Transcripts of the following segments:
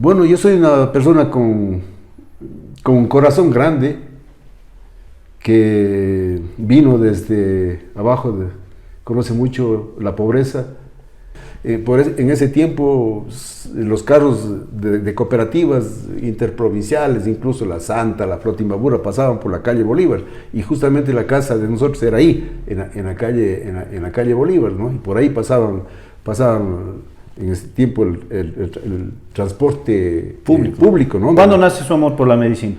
Bueno, yo soy una persona con un corazón grande que vino desde abajo, conoce mucho la pobreza. En ese tiempo los carros de cooperativas interprovinciales, incluso la Santa, la Flota Imbabura, pasaban por la calle Bolívar, y justamente la casa de nosotros era ahí, en la calle Bolívar, ¿no? Y por ahí pasaban en ese tiempo el transporte público, ¿no? ¿Cuándo nace su amor por la medicina?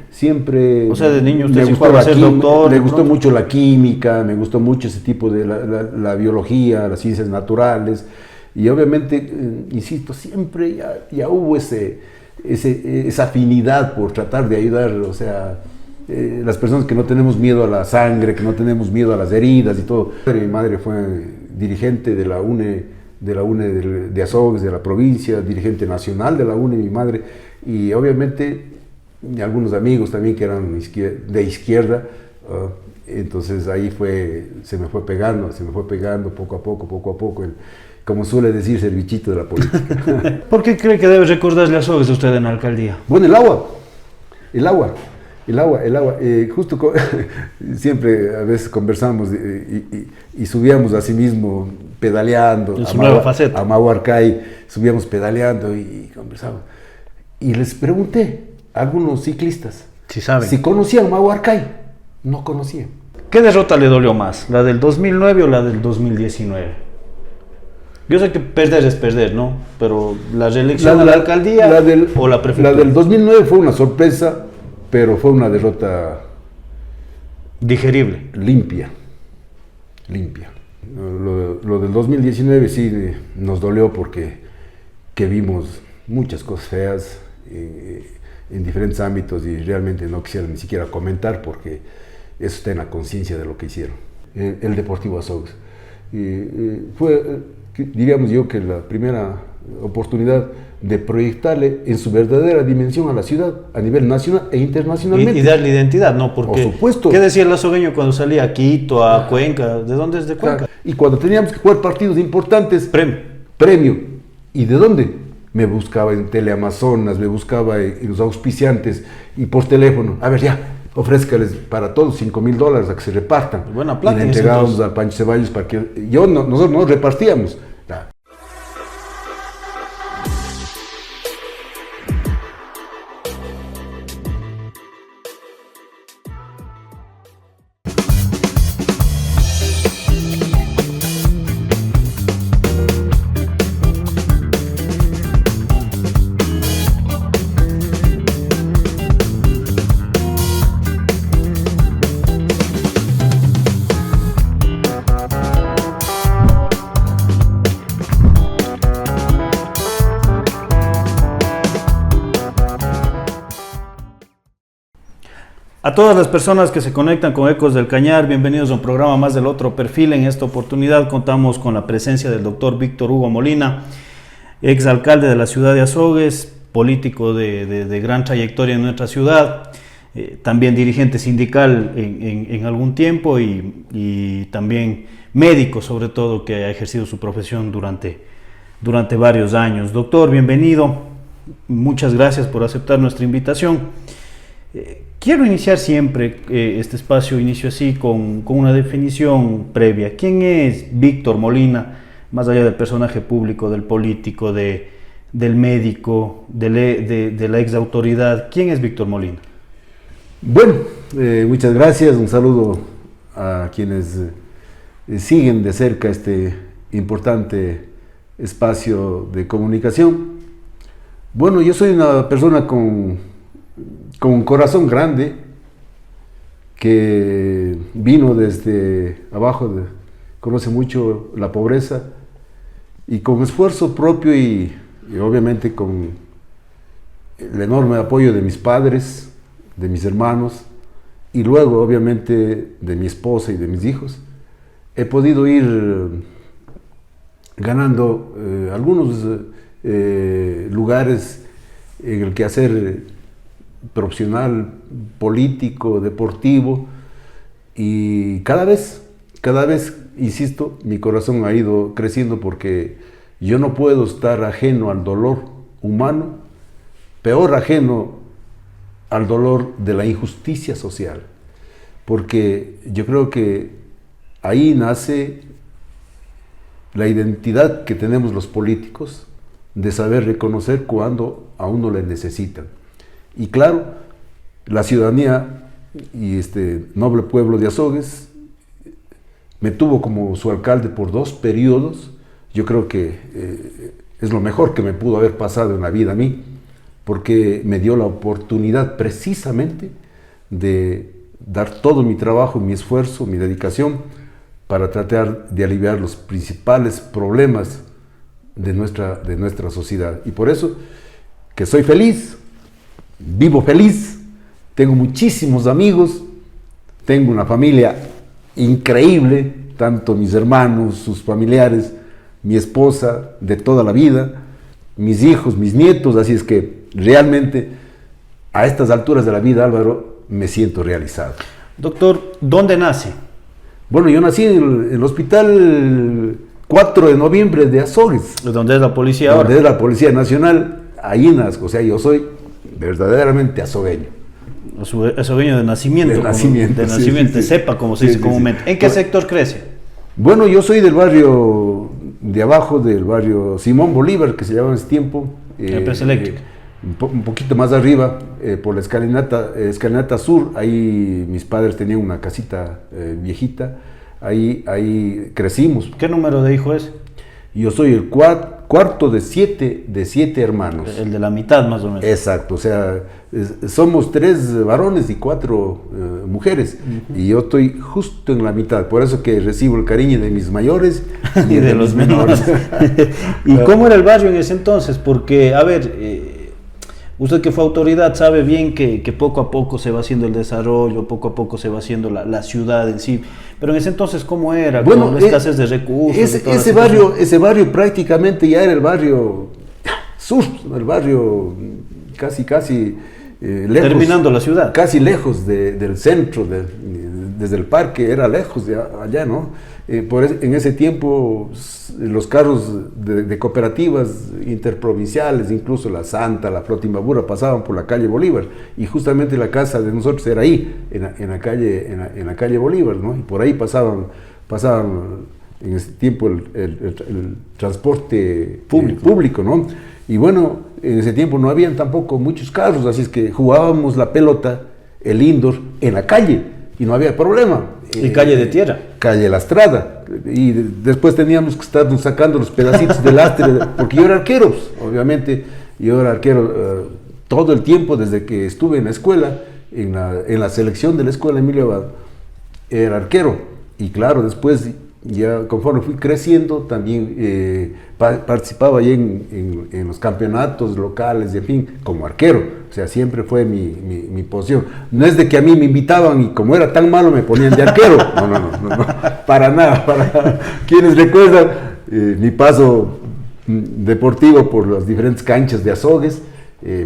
Siempre. O sea, de niño usted me sí gustó fue a la ser doctor. me gustó mucho la química, me gustó mucho ese tipo de la biología, las ciencias naturales, y obviamente, insisto, siempre ya hubo esa afinidad por tratar de ayudar, o sea, las personas que no tenemos miedo a la sangre, que no tenemos miedo a las heridas y todo. Mi madre fue dirigente de la UNE de Azogues, de la provincia, dirigente nacional de la UNE, mi madre, y obviamente y algunos amigos también que eran de izquierda, entonces ahí se me fue pegando poco a poco, como suele decirse, el bichito de la política. ¿Por qué cree que debe recordarle a Azogues usted en la alcaldía? Bueno, el agua, siempre a veces conversamos y subíamos a sí mismo pedaleando a Mahuarcay, subíamos pedaleando y conversábamos. Y les pregunté a algunos ciclistas si conocían Mahuarcay. No conocían. ¿Qué derrota le dolió más? ¿La del 2009 o la del 2019? Yo sé que perder es perder, ¿no? Pero la reelección a la alcaldía o la prefectura. La del 2009 fue una sorpresa, pero fue una derrota digerible. Limpia. Lo del 2019 sí nos dolió porque vimos muchas cosas feas en diferentes ámbitos, y realmente no quisiera ni siquiera comentar porque eso está en la conciencia de lo que hicieron. El Deportivo Azogues. Fue, diríamos yo, que la primera oportunidad de proyectarle en su verdadera dimensión a la ciudad, a nivel nacional e internacionalmente. Y darle identidad, ¿no? Porque, por supuesto. ¿Qué decía el azogueño cuando salía a Quito, a Cuenca? ¿De dónde es de Cuenca? Claro. Y cuando teníamos que jugar partidos importantes, premio. ¿Y de dónde? Me buscaba en Teleamazonas, me buscaba en los auspiciantes y por teléfono. A ver, ya, ofrézcales para todos $5,000 a que se repartan. Buena plata. Y le entregábamos a Pancho Ceballos para que... nosotros no repartíamos. A todas las personas que se conectan con Ecos del Cañar, bienvenidos a un programa más del Otro Perfil. En esta oportunidad contamos con la presencia del doctor Víctor Hugo Molina, exalcalde de la ciudad de Azogues, político de gran trayectoria en nuestra ciudad, también dirigente sindical en algún tiempo y también médico, sobre todo, que ha ejercido su profesión durante varios años. Doctor, bienvenido, muchas gracias por aceptar nuestra invitación. Quiero iniciar siempre este espacio, inicio así con una definición previa. ¿Quién es Víctor Molina, más allá del personaje público, del político, del médico, de la exautoridad? ¿Quién es Víctor Molina? Bueno, muchas gracias, un saludo a quienes siguen de cerca este importante espacio de comunicación. Bueno, yo soy una persona con un corazón grande que vino desde abajo, conoce mucho la pobreza, y con esfuerzo propio y obviamente con el enorme apoyo de mis padres, de mis hermanos, y luego obviamente de mi esposa y de mis hijos, he podido ir ganando algunos lugares en el quehacer profesional, político, deportivo, y cada vez, insisto, mi corazón ha ido creciendo porque Yo no puedo estar ajeno al dolor humano, peor ajeno al dolor de la injusticia social, porque yo creo que ahí nace la identidad que tenemos los políticos de saber reconocer cuando a uno le necesitan. Y claro, la ciudadanía y este noble pueblo de Azogues me tuvo como su alcalde por 2 periodos. Yo creo que es lo mejor que me pudo haber pasado en la vida a mí, porque me dio la oportunidad precisamente de dar todo mi trabajo, mi esfuerzo, mi dedicación para tratar de aliviar los principales problemas de nuestra sociedad. Y por eso que soy feliz, vivo feliz, tengo muchísimos amigos, tengo una familia increíble, tanto mis hermanos, sus familiares, mi esposa de toda la vida, mis hijos, mis nietos, así es que realmente a estas alturas de la vida, Álvaro, me siento realizado. Doctor, ¿dónde nace? Bueno, yo nací en el hospital 4 de noviembre de Azogues. ¿Dónde es la policía ahora? Donde es la Policía Nacional, ahí nazco, o sea, yo soy verdaderamente azogueño. Azogueño de nacimiento. De nacimiento, de nacimiento, sí, sí. sepa como se dice comúnmente. ¿En qué sector crece? Bueno, yo soy del barrio de abajo, del barrio Simón Bolívar, que se llamaba en ese tiempo. Empresa Eléctrica. Un poquito más arriba, por la escalinata sur, ahí mis padres tenían una casita viejita, ahí crecimos. ¿Qué número de hijo es? Yo soy el cuarto de siete hermanos. El de la mitad más o menos. Exacto, o sea, somos 3 varones y 4 mujeres, y yo estoy justo en la mitad, por eso que recibo el cariño de mis mayores y de los menores. ¿Y cómo era el barrio en ese entonces? Porque, a ver, usted que fue autoridad sabe bien que poco a poco se va haciendo el desarrollo, poco a poco se va haciendo la ciudad en sí, pero en ese entonces ¿cómo era? Bueno, con la escasez de recursos. Ese barrio prácticamente ya era el barrio sur, el barrio casi lejos. Terminando la ciudad. Casi lejos del centro, desde el parque, era lejos de allá, ¿no? En ese tiempo los carros de cooperativas interprovinciales, incluso la Santa, la Flota Imbabura, pasaban por la calle Bolívar, y justamente la casa de nosotros era ahí, en la calle Bolívar, ¿no? Y por ahí pasaban en ese tiempo el transporte público, ¿no? Y bueno, en ese tiempo no habían tampoco muchos carros, así es que jugábamos la pelota, el indoor, en la calle, y no había problema. ¿Y calle de tierra? Calle La Estrada, y después teníamos que estarnos sacando los pedacitos de lastre, porque yo era arquero, obviamente, yo era arquero todo el tiempo desde que estuve en la escuela, en la selección de la escuela Emilio Abad, era arquero, y claro, después ya conforme fui creciendo también participaba ya en los campeonatos locales, en fin, como arquero. O sea, siempre fue mi posición. No es de que a mí me invitaban y como era tan malo me ponían de arquero. No, para nada. Para quienes recuerdan mi paso deportivo por las diferentes canchas de Azogues,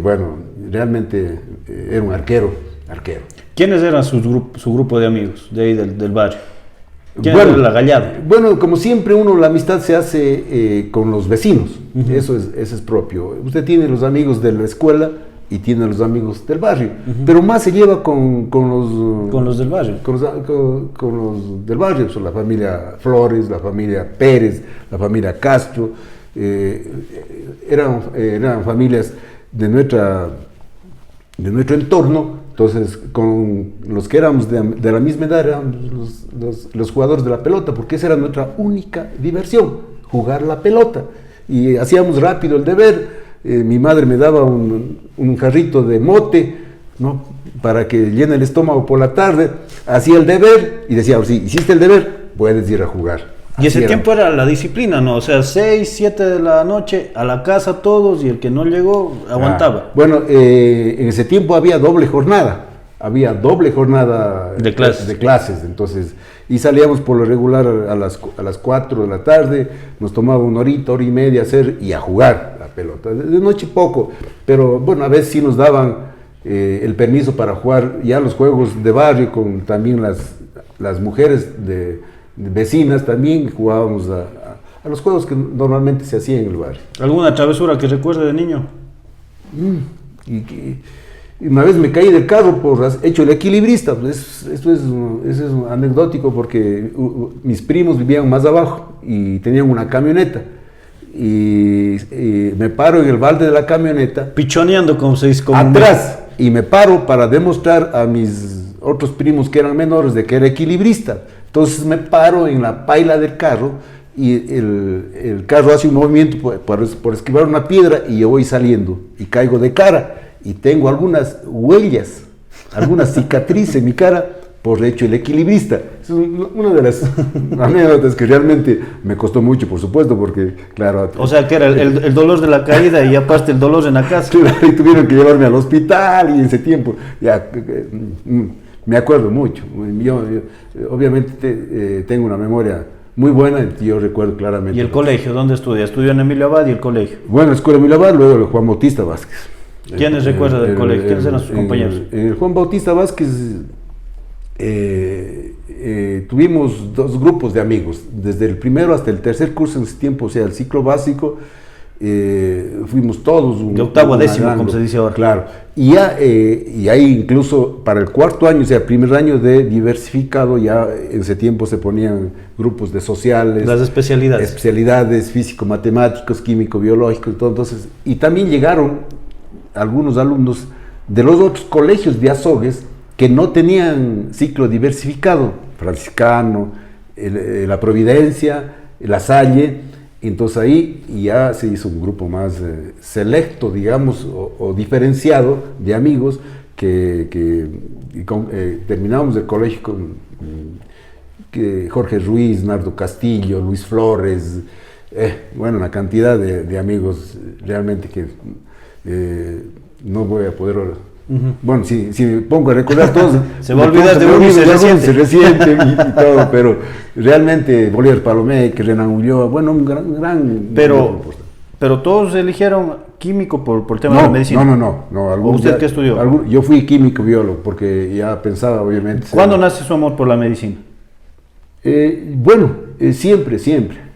bueno, realmente era un arquero. ¿Quiénes eran su grupo de amigos de ahí del barrio? ¿Quién era la gallada? Bueno, como siempre la amistad se hace con los vecinos. Eso es propio. Usted tiene los amigos de la escuela y tiene los amigos del barrio, pero más se lleva con los del barrio. Con los del barrio, son la familia Flores, la familia Pérez, la familia Castro, eran familias de nuestro entorno. Entonces, con los que éramos de la misma edad, éramos los jugadores de la pelota, porque esa era nuestra única diversión, jugar la pelota. Y hacíamos rápido el deber. Mi madre me daba un jarrito de mote, ¿no?, para que llene el estómago por la tarde. Hacía el deber y decía, sí, hiciste el deber, puedes ir a jugar. Y ese tiempo era la disciplina, ¿no? O sea, 6, 7 de la noche, a la casa todos, y el que no llegó, aguantaba. Bueno, en ese tiempo había doble jornada de clases. Entonces, y salíamos por lo regular a las 4 de la tarde, nos tomaba una hora y media hacer y a jugar la pelota. De noche poco, pero bueno, a veces sí nos daban el permiso para jugar ya los juegos de barrio con también las mujeres vecinas, también jugábamos a los juegos que normalmente se hacían en el barrio. ¿Alguna travesura que recuerde de niño? Y una vez me caí del carro por hecho el equilibrista. Pues esto es anecdótico porque mis primos vivían más abajo y tenían una camioneta. Y me paro en el balde de la camioneta. Pichoneando, como se dice. Atrás. Y me paro para demostrar a mis otros primos que eran menores de que era equilibrista. Entonces me paro en la paila del carro y el carro hace un movimiento por esquivar una piedra y yo voy saliendo y caigo de cara. Y tengo algunas huellas, algunas cicatrices en mi cara por hecho el equilibrista. Es una de las anécdotas que realmente me costó mucho, por supuesto, porque, claro... O sea, que era el dolor de la caída y aparte el dolor en la casa. Claro, y tuvieron que llevarme al hospital y en ese tiempo, ya, me acuerdo mucho. Yo obviamente tengo una memoria muy buena y yo recuerdo claramente. ¿Y el colegio? ¿Dónde estudia? ¿Estudió en Emilio Abad y el colegio? Bueno, la escuela Emilio Abad, luego el Juan Bautista Vázquez. ¿Quiénes recuerda del colegio? ¿Quiénes eran sus compañeros? En el Juan Bautista Vázquez tuvimos dos grupos de amigos, desde el primero hasta el tercer curso en ese tiempo, o sea, el ciclo básico, fuimos todos. De octavo a décimo, como se dice ahora. Claro, y ahí incluso para el cuarto año, o sea, el primer año de diversificado, ya en ese tiempo se ponían grupos de sociales. Las especialidades. Especialidades, físico-matemáticos, químico-biológicos y todo, entonces, y también llegaron algunos alumnos de los otros colegios de Azogues que no tenían ciclo diversificado, franciscano, la Providencia, la Salle, entonces ahí ya se hizo un grupo más selecto, digamos, o diferenciado de amigos que terminamos el colegio con Jorge Ruiz, Nardo Castillo, Luis Flores, bueno, una cantidad de amigos realmente que no voy a poder... Bueno, si me pongo a recordar todos... se va a olvidar de uno y se resiente y todo, pero realmente Bolívar Palomé, que Renan Ulloa, bueno, un gran pero todos eligieron químico por el tema de la medicina. No. ¿Usted qué estudió? Yo fui químico biólogo, porque ya pensaba, obviamente... ¿Cuándo nace su amor por la medicina?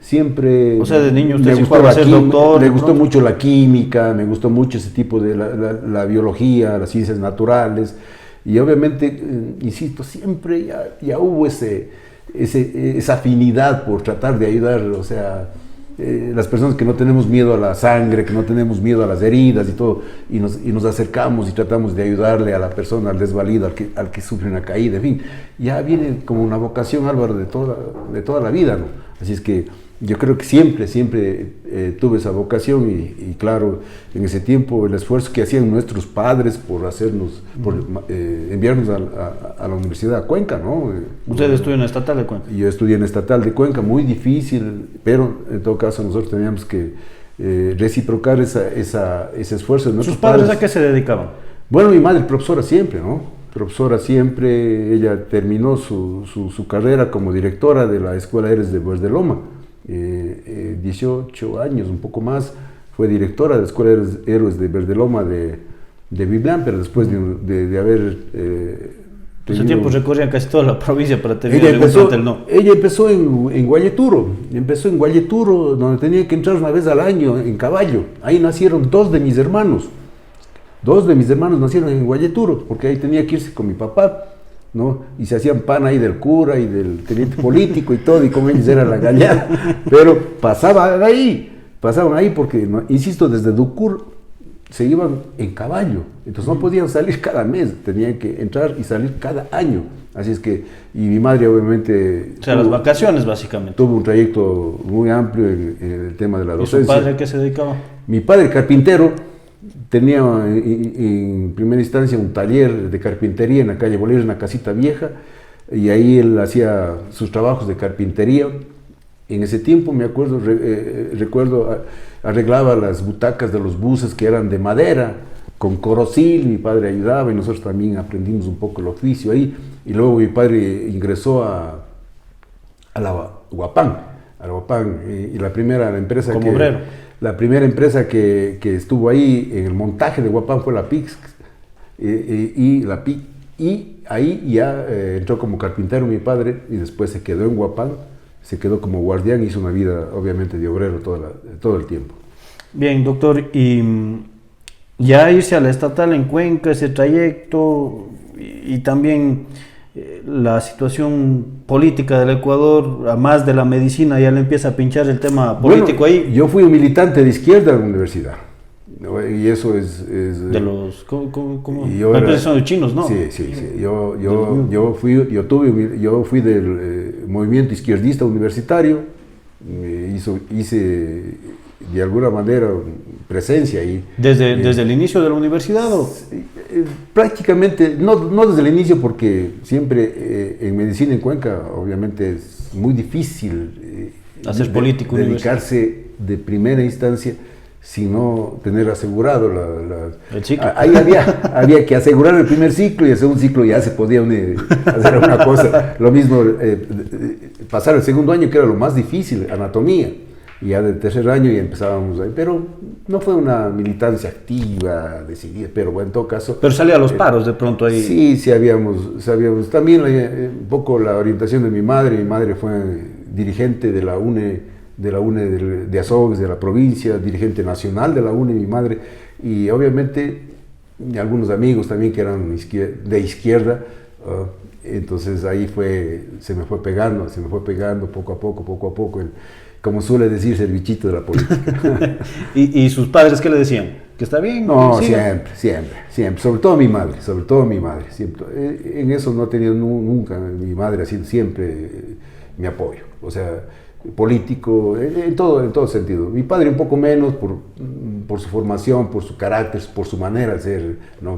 Siempre. O sea, de niño usted me sí gustó fue a ser doctor. Me gustó mucho la química, me gustó mucho ese tipo de la biología, las ciencias naturales. Y obviamente, insisto, siempre ya hubo esa afinidad por tratar de ayudar, o sea, las personas que no tenemos miedo a la sangre, que no tenemos miedo a las heridas y todo, y nos acercamos y tratamos de ayudarle a la persona, al desvalido, al que sufre una caída, en fin, ya viene como una vocación, Álvaro, de toda la vida, ¿no? Así es que yo creo que siempre tuve esa vocación y claro, en ese tiempo el esfuerzo que hacían nuestros padres por enviarnos a la Universidad de Cuenca, ¿no? ¿Usted estudió en la Estatal de Cuenca? Yo estudié en la Estatal de Cuenca, muy difícil, pero en todo caso nosotros teníamos que reciprocar ese esfuerzo de nuestros padres. ¿Sus padres a qué se dedicaban? Bueno, mi madre profesora siempre, ¿no? Profesora siempre, ella terminó su carrera como directora de la Escuela Héroes de Verdeloma. 18 años, un poco más, fue directora de la Escuela Héroes de Verdeloma de Biblán, pero después de haber... en ese tiempo recorrían casi toda la provincia para tener Ella empezó en Guayeturo, donde tenía que entrar una vez al año en caballo. Ahí nacieron dos de mis hermanos nacieron en Guayeturo, porque ahí tenía que irse con mi papá, ¿no? Y se hacían pan ahí del cura y del teniente político y todo, y como ellos eran la gallada, pero pasaban ahí porque, ¿no? Insisto, desde Ducur se iban en caballo, entonces no podían salir cada mes, tenían que entrar y salir cada año, así es que, y mi madre obviamente... O sea, las vacaciones básicamente. Tuvo un trayecto muy amplio en el tema de la docencia. ¿Y su padre a qué se dedicaba? Mi padre, carpintero. Tenía en primera instancia un taller de carpintería en la calle Bolívar, en la Casita Vieja, y ahí él hacía sus trabajos de carpintería. En ese tiempo, me acuerdo, recuerdo, arreglaba las butacas de los buses que eran de madera, con corocil, mi padre ayudaba y nosotros también aprendimos un poco el oficio ahí. Y luego mi padre ingresó a la Huapán, y la primera empresa como obrero. La primera empresa que estuvo ahí en el montaje de Huapán fue la PIX, y ahí ya entró como carpintero mi padre y después se quedó en Huapán se quedó como guardián, hizo una vida obviamente de obrero todo el tiempo. Bien, doctor, y ya irse a la estatal en Cuenca, ese trayecto, y también la situación política del Ecuador, a más de la medicina, ya le empieza a pinchar el tema político ahí. Yo fui un militante de izquierda en la universidad, ¿no? Y eso es De los... ¿Cómo? Son de chinos, ¿no? Sí. Yo fui del movimiento izquierdista universitario, hice de alguna manera presencia ahí. ¿Desde el inicio de la universidad o...? Prácticamente, no desde el inicio, porque siempre en medicina en Cuenca obviamente es muy difícil hacer político, dedicarse de primera instancia sino tener asegurado el ciclo. Ahí había que asegurar el primer ciclo, y el segundo ciclo ya se podía hacer una cosa. Lo mismo, pasar el segundo año, que era lo más difícil, anatomía. Y ya del tercer año ya empezábamos ahí, pero no fue una militancia activa, decidida, pero bueno, en todo caso... Pero salía a los paros de pronto ahí. Sí, sabíamos. También un poco la orientación de mi madre fue dirigente de la UNE de Azogues, de la provincia, dirigente nacional de la UNE, mi madre, y obviamente algunos amigos también que eran de izquierda, entonces ahí se me fue pegando poco a poco, como suele decirse, el bichito de la política. ¿Y sus padres qué le decían? ¿Que está bien? No, siempre, sobre todo mi madre, siempre. En eso no he tenido nunca, mi madre ha sido siempre mi apoyo, o sea, político, en todo sentido. Mi padre un poco menos por su formación, por su carácter, por su manera de ser, ¿no?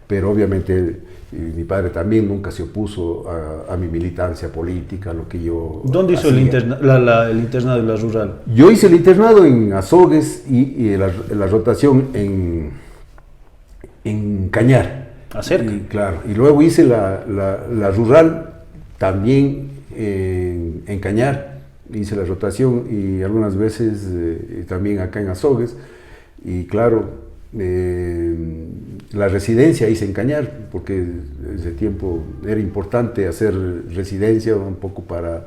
Pero obviamente mi padre también nunca se opuso a mi militancia política, a lo que yo ¿Dónde hizo el internado de la rural? Yo hice el internado en Azogues y la rotación en Cañar. ¿Acerca? Claro, y luego hice la rural también en Cañar. Hice la rotación y algunas veces también acá en Azogues, y claro, la residencia hice en Cañar, porque ese tiempo era importante hacer residencia un poco para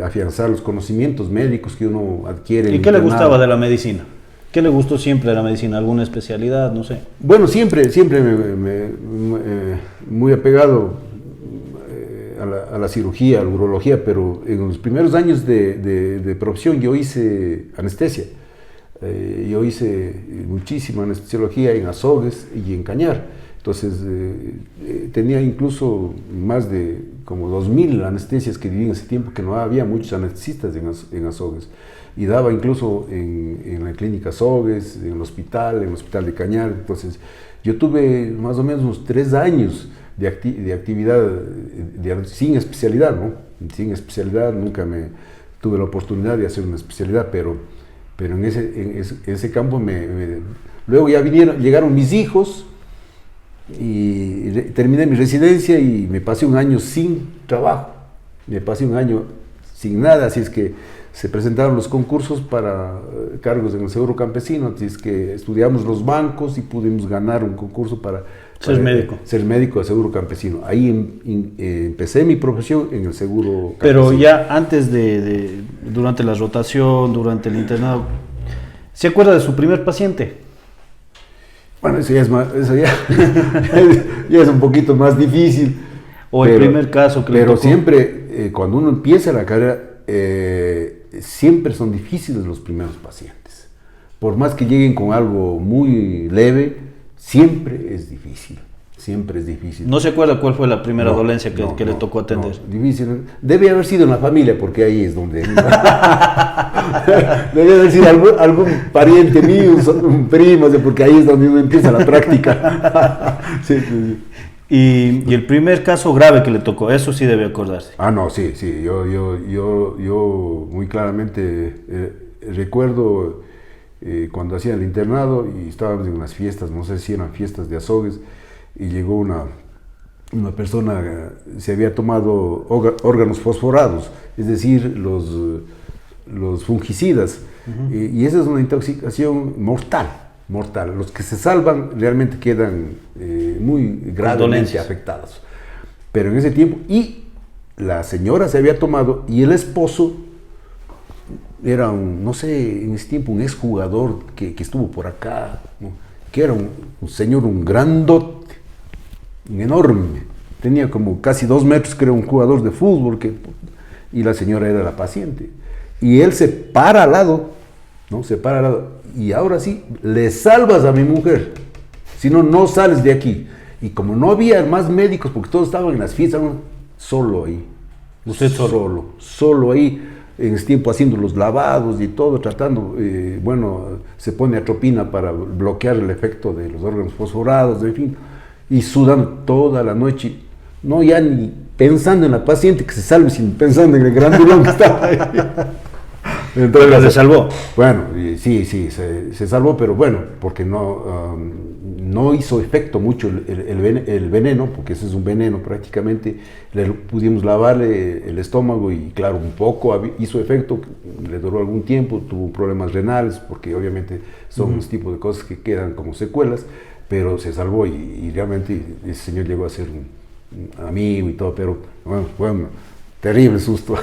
afianzar los conocimientos médicos que uno adquiere. ¿Y qué le gustaba de la medicina? ¿Qué le gustó siempre de la medicina? ¿Alguna especialidad? No sé. Bueno, siempre muy apegado a la cirugía, a la urología, pero en los primeros años de profesión yo hice anestesia. Yo hice muchísima anestesiología en Azogues y en Cañar. Entonces tenía incluso más de como 2000 anestesias que viví en ese tiempo, que no había muchos anestesistas en Azogues. Y daba incluso en la clínica Azogues, en el hospital de Cañar. Entonces yo tuve más o menos unos 3 años de actividad sin especialidad, ¿no? Sin especialidad, nunca tuve la oportunidad de hacer una especialidad, pero en ese campo luego ya llegaron mis hijos y terminé mi residencia y me pasé un año sin trabajo, me pasé un año sin nada, así es que se presentaron los concursos para cargos en el Seguro Campesino, así es que estudiamos los bancos y pudimos ganar un concurso para ser médico. Ser médico de Seguro Campesino. Ahí empecé mi profesión en el Seguro Campesino. Pero ya antes durante la rotación, durante el internado, ¿se acuerda de su primer paciente? Bueno, eso ya es un poquito más difícil. O el primer caso que le tocó. Pero siempre, cuando uno empieza la carrera, siempre son difíciles los primeros pacientes. Por más que lleguen con algo muy leve, siempre es difícil. ¿No se acuerda cuál fue la primera dolencia que le tocó atender? No, difícil. Debe haber sido en la familia, porque ahí es donde... Debe haber sido algún pariente mío, un primo, porque ahí es donde uno empieza la práctica. Sí. Y el primer caso grave que le tocó, eso sí debe acordarse. No, sí. Yo muy claramente recuerdo cuando hacía el internado y estábamos en unas fiestas, no sé si eran fiestas de Azogues, y llegó una persona, se había tomado órganos fosforados, es decir, los fungicidas, y esa es una intoxicación mortal. Los que se salvan realmente quedan muy gravemente afectados. Pero en ese tiempo, y la señora se había tomado, y el esposo era no sé, en ese tiempo un exjugador que estuvo por acá, ¿no? Que era un señor, un grandote, un enorme, tenía como casi 2 metros, que era un jugador de fútbol, y la señora era la paciente. Y él se para al lado, ¿no? Se para al lado, y ahora sí, le salvas a mi mujer, si no, no sales de aquí. Y como no había más médicos, porque todos estaban en las fiestas, solo ahí. ¿Usted solo ahí, en ese tiempo haciendo los lavados y todo, tratando, se pone atropina para bloquear el efecto de los órganos fosforados, en fin, y sudando toda la noche, no ya ni pensando en la paciente que se salve, sino pensando en el grandulón que estaba ahí. Entonces, ¿se salvó? Bueno, sí, se salvó, pero bueno, porque no hizo efecto mucho el veneno, porque ese es un veneno prácticamente. Le pudimos lavarle el estómago y claro, un poco hizo efecto, le duró algún tiempo, tuvo problemas renales, porque obviamente son un tipo de cosas que quedan como secuelas, pero se salvó y realmente ese señor llegó a ser un amigo y todo, pero bueno, terrible susto.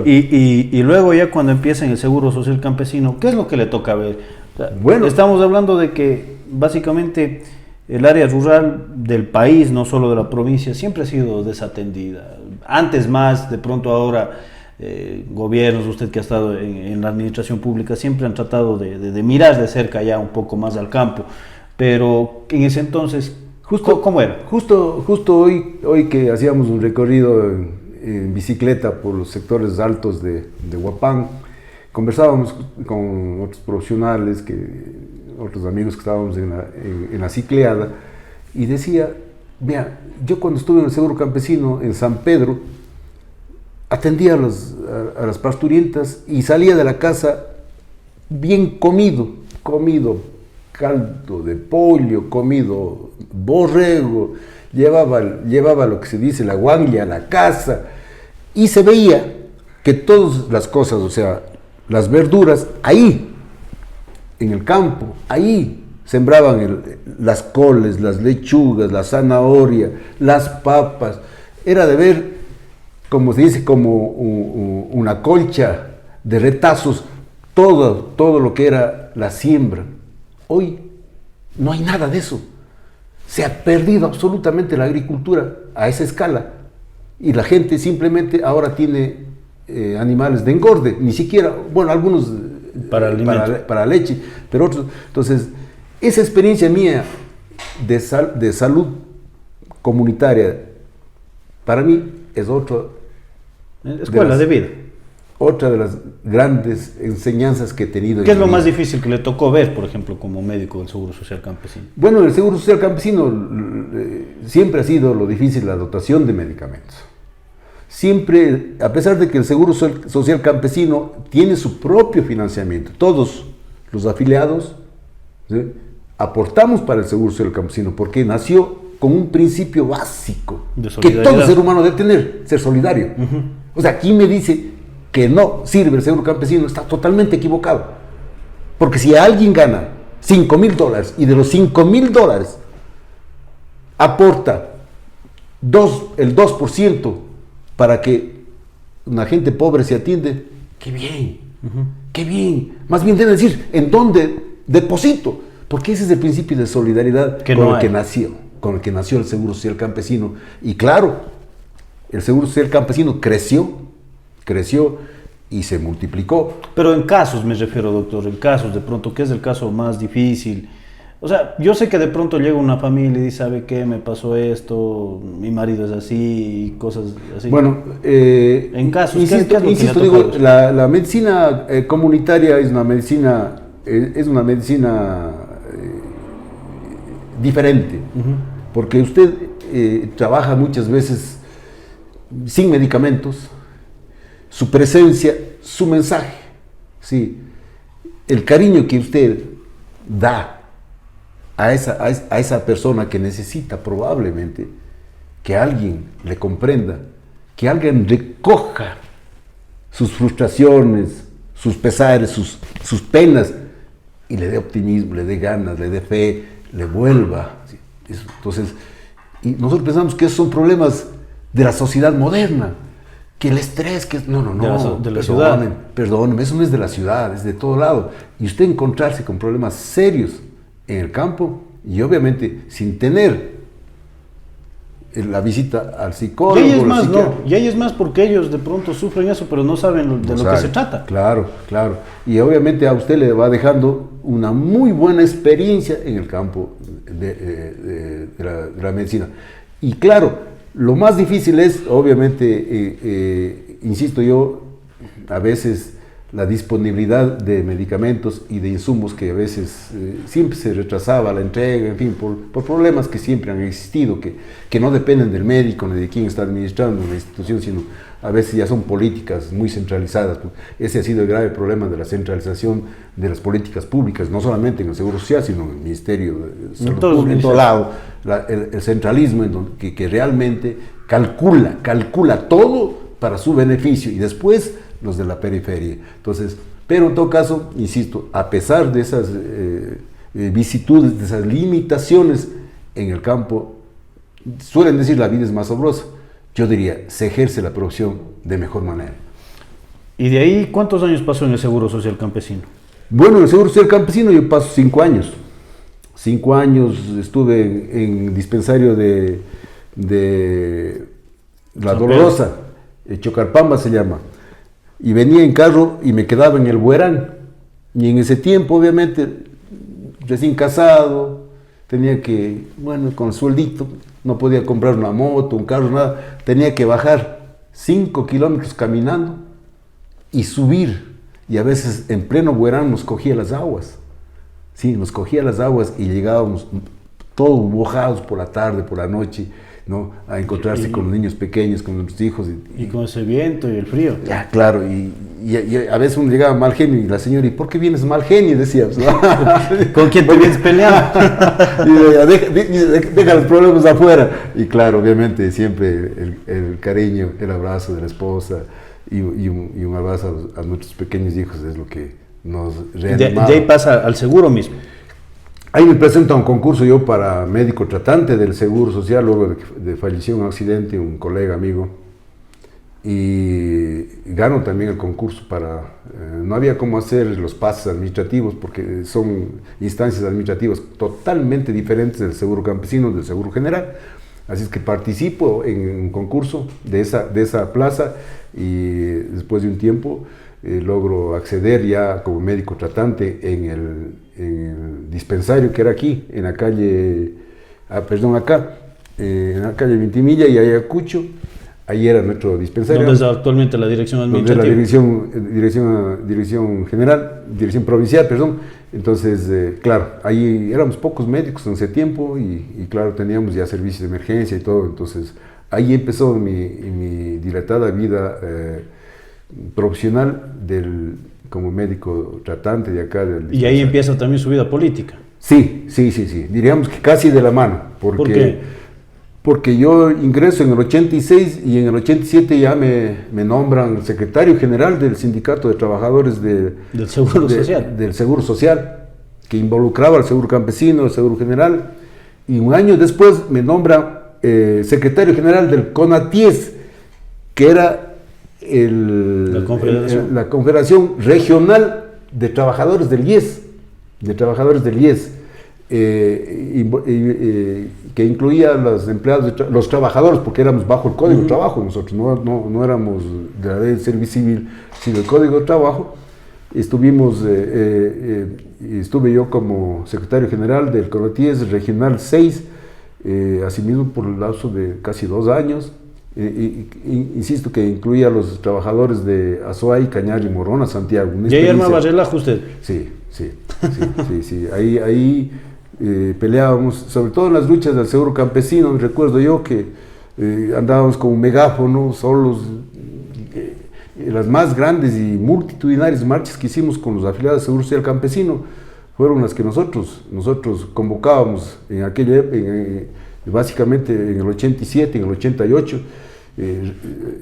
y luego ya cuando empieza en el Seguro Social Campesino, ¿qué es lo que le toca ver? O sea, bueno, estamos hablando de que básicamente el área rural del país, no solo de la provincia, siempre ha sido desatendida. Antes más, de pronto ahora, gobiernos, usted que ha estado en la administración pública, siempre han tratado de mirar de cerca ya un poco más al campo. Pero en ese entonces, ¿cómo era? Justo hoy que hacíamos un recorrido en bicicleta por los sectores altos de Huapán, conversábamos con otros profesionales, otros amigos que estábamos en la cicleada, y decía, mira, yo cuando estuve en el Seguro Campesino en San Pedro, atendía a las parturientas y salía de la casa bien comido, caldo de pollo, comido borrego, llevaba lo que se dice la guanglia a la casa, y se veía que todas las cosas, o sea, las verduras, ahí, en el campo, ahí sembraban las coles, las lechugas, la zanahoria, las papas. Era de ver, como se dice, como una colcha de retazos, todo lo que era la siembra. Hoy no hay nada de eso. Se ha perdido absolutamente la agricultura a esa escala. Y la gente simplemente ahora tiene animales de engorde, ni siquiera, bueno, algunos para leche, pero otros. Entonces, esa experiencia mía de salud comunitaria, para mí es otra escuela de vida. Otra de las grandes enseñanzas que he tenido. ¿Qué es lo más difícil que le tocó ver, por ejemplo, como médico del Seguro Social Campesino? Bueno, el Seguro Social Campesino siempre ha sido lo difícil, la dotación de medicamentos. Siempre, a pesar de que el Seguro Social Campesino tiene su propio financiamiento, todos los afiliados, ¿sí?, aportamos para el Seguro Social Campesino porque nació con un principio básico que todo ser humano debe tener, ser solidario. O sea, aquí me dice que no sirve el Seguro Campesino, está totalmente equivocado. Porque si alguien gana $5,000 y de los $5,000 aporta el 2% para que una gente pobre se atiende, qué bien, qué bien. Más bien debe decir, ¿en dónde deposito? Porque ese es el principio de solidaridad con el que nació el Seguro Social Campesino. Y claro, el Seguro Social Campesino creció y se multiplicó. Pero en casos, me refiero, doctor, en casos de pronto, ¿qué es el caso más difícil? O sea, yo sé que de pronto llega una familia y dice, ¿sabe qué? Me pasó esto, mi marido es así, y cosas así. Bueno, en casos, insisto, digo, la medicina comunitaria es una medicina diferente, porque usted trabaja muchas veces sin medicamentos, su presencia, su mensaje, ¿sí?, el cariño que usted da a esa persona que necesita probablemente que alguien le comprenda, que alguien recoja sus frustraciones, sus pesares, sus penas, y le dé optimismo, le dé ganas, le dé fe, le vuelva. Entonces, y nosotros pensamos que esos son problemas de la sociedad moderna, que el estrés, que no, de la ciudad. Perdónenme, eso no es de la ciudad, es de todo lado. Y usted encontrarse con problemas serios en el campo y obviamente sin tener la visita al psicólogo. Y ahí es más, no, y ahí es más porque ellos de pronto sufren eso, pero no saben de lo que se trata. Claro. Y obviamente a usted le va dejando una muy buena experiencia en el campo de la medicina. Y claro, lo más difícil es, obviamente, insisto yo, a veces la disponibilidad de medicamentos y de insumos que a veces siempre se retrasaba la entrega, en fin, por problemas que siempre han existido, que no dependen del médico ni de quien está administrando la institución, sino a veces ya son políticas muy centralizadas. Ese ha sido el grave problema de la centralización de las políticas públicas, no solamente en el Seguro Social, sino en el Ministerio de Salud Pública, en todo lado, el centralismo que realmente calcula todo para su beneficio y después los de la periferia. Entonces, pero en todo caso, insisto, a pesar de esas vicitudes, de esas limitaciones en el campo, suelen decir la vida es más sabrosa. Yo diría, se ejerce la producción de mejor manera. ¿Y de ahí cuántos años pasó en el Seguro Social Campesino? Bueno, en el Seguro Social Campesino yo paso 5 años. 5 años estuve en dispensario de La Dolorosa, Chocarpamba se llama. Y venía en carro y me quedaba en el Buerán. Y en ese tiempo, obviamente, recién casado, tenía que, bueno, con sueldito, no podía comprar una moto, un carro, nada. Tenía que bajar 5 kilómetros caminando y subir. Y a veces en pleno Buerán nos cogía las aguas. Sí, nos cogía las aguas y llegábamos todos mojados por la tarde, por la noche, ¿no? A encontrarse con los niños pequeños, con nuestros hijos. Y con ese viento y el frío. Ya, claro, y a veces uno llegaba mal genio y la señora, ¿y por qué vienes mal genio? Decíamos, ¿no? ¿Con quién te vienes peleando? Deja los problemas afuera. Y claro, obviamente siempre el cariño, el abrazo de la esposa y un abrazo a nuestros pequeños hijos es lo que nos reanimaba. De ahí pasa al seguro mismo. Ahí me presento a un concurso yo para médico tratante del Seguro Social, luego de falleció en un accidente un colega amigo, y gano también el concurso para, no había cómo hacer los pases administrativos porque son instancias administrativas totalmente diferentes del Seguro Campesino, del Seguro General, así es que participo en un concurso de esa plaza y después de un tiempo logro acceder ya como médico tratante en el dispensario que era aquí, en la calle, en la calle Vintimilla y Ayacucho. Ahí era nuestro dispensario. ¿Dónde está actualmente la dirección administrativa? La dirección general, dirección provincial, perdón. Entonces, claro, ahí éramos pocos médicos en ese tiempo y claro, teníamos ya servicios de emergencia y todo. Entonces, ahí empezó mi dilatada vida profesional como médico tratante de acá. Y ahí empieza también su vida política. Sí. Diríamos que casi de la mano. ¿Por qué? Porque yo ingreso en el 86 y en el 87 ya me nombran secretario general del Sindicato de Trabajadores del Seguro Social. Del Seguro Social, que involucraba al Seguro Campesino, el Seguro General. Y un año después me nombra secretario general del CONATIES, que era la Confederación Regional de Trabajadores del IES, que incluía a los empleados, los trabajadores, porque éramos bajo el Código de Trabajo nosotros, no éramos de la ley del servicio civil, sino el Código de Trabajo. Estuve yo como secretario general del CONATIES Regional 6, asimismo por el lapso de casi 2 años. Insisto que incluía a los trabajadores de Azoay, Cañar y Morona, Santiago. ¿Y ahí armaba relajo usted? Sí. Ahí peleábamos, sobre todo en las luchas del Seguro Campesino. Recuerdo yo que andábamos con un megáfono, solos. Las más grandes y multitudinarias marchas que hicimos con los afiliados del Seguro Social Campesino fueron las que nosotros convocábamos en aquella básicamente en el 87, en el 88.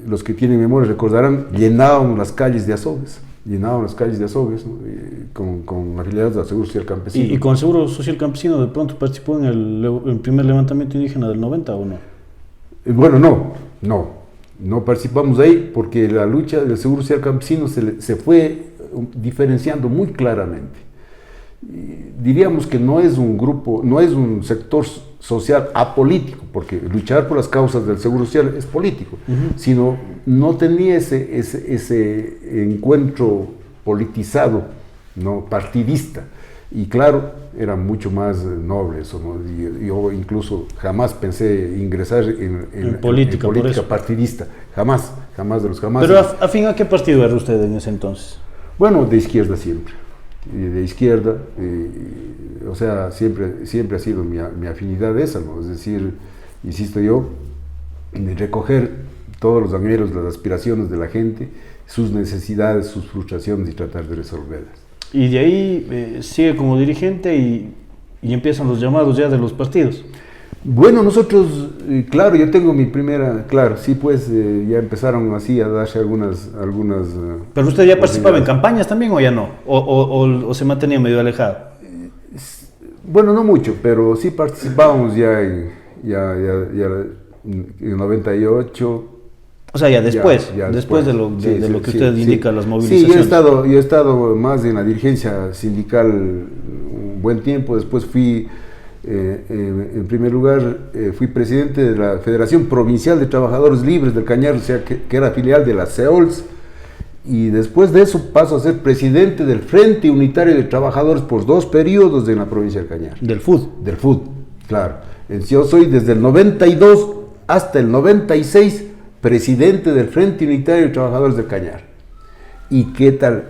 Los que tienen memoria recordarán, llenábamos las calles de Azogues, ¿no? Con afiliados del Seguro Social Campesino. ¿Y con el Seguro Social Campesino de pronto participó en el primer levantamiento indígena del 90 o no? Bueno, no. No participamos ahí porque la lucha del Seguro Social Campesino se fue diferenciando muy claramente. Diríamos que no es un grupo, no es un sector social apolítico, porque luchar por las causas del Seguro Social es político, sino no tenía ese encuentro politizado, no partidista. Y claro, era mucho más noble eso, ¿no? Yo incluso jamás pensé ingresar en política partidista, jamás de los jamás. Pero ¿afín a qué partido era usted en ese entonces? Bueno, de izquierda siempre, de izquierda, o sea, siempre ha sido mi afinidad esa, ¿no? Es decir, insisto yo, de recoger todos los anhelos, las aspiraciones de la gente, sus necesidades, sus frustraciones y tratar de resolverlas. Y de ahí sigue como dirigente y empiezan los llamados ya de los partidos. Bueno, nosotros, claro, yo tengo mi primera, claro, sí, pues ya empezaron así a darse algunas. ¿Pero usted ya participaba en campañas también o ya no? ¿O se mantenía medio alejado? Bueno, no mucho, pero sí participábamos ya en 98. O sea, ya después de lo que usted indica, las movilizaciones. Sí, yo he estado más en la dirigencia sindical un buen tiempo. Después fui, en primer lugar, fui presidente de la Federación Provincial de Trabajadores Libres del Cañar, o sea, que era filial de la CEOLS. Y después de eso paso a ser presidente del Frente Unitario de Trabajadores por 2 periodos en la provincia del Cañar. ¿Del FUD? Del FUD, claro. Yo soy desde el 92 hasta el 96 presidente del Frente Unitario de Trabajadores del Cañar. ¿Y qué tal?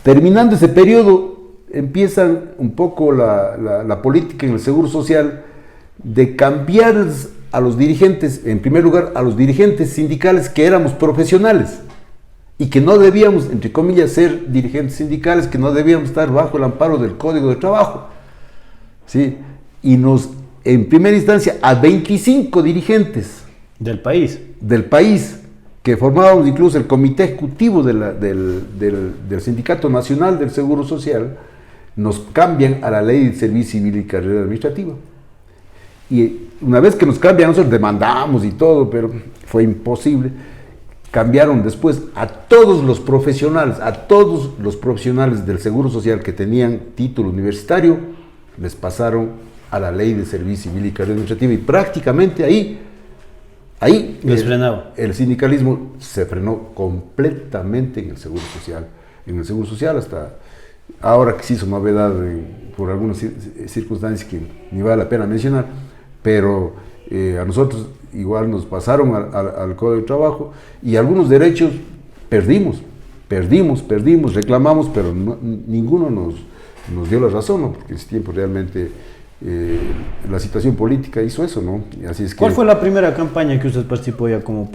Terminando ese periodo, empiezan un poco la política en el Seguro Social de cambiar a los dirigentes, en primer lugar, a los dirigentes sindicales que éramos profesionales y que no debíamos, entre comillas, ser dirigentes sindicales, que no debíamos estar bajo el amparo del Código de Trabajo. ¿Sí? Y en primera instancia, a 25 dirigentes del país, que formábamos incluso el comité ejecutivo del Sindicato Nacional del Seguro Social, nos cambian a la Ley de Servicio Civil y Carrera Administrativa. Y una vez que nos cambian, nosotros demandamos y todo, pero fue imposible. Cambiaron después a todos los profesionales del Seguro Social que tenían título universitario, les pasaron a la Ley de Servicio Civil y Carrera Administrativa, y prácticamente ahí el sindicalismo se frenó completamente en el Seguro Social. En el Seguro Social, hasta ahora que se hizo novedad por algunas circunstancias que ni vale la pena mencionar, pero a nosotros igual nos pasaron al Código de Trabajo, y algunos derechos perdimos, reclamamos, pero ninguno nos dio la razón, ¿no? Porque en ese tiempo realmente la situación política hizo eso, ¿no? Así es que, ¿cuál fue la primera campaña que usted participó ya como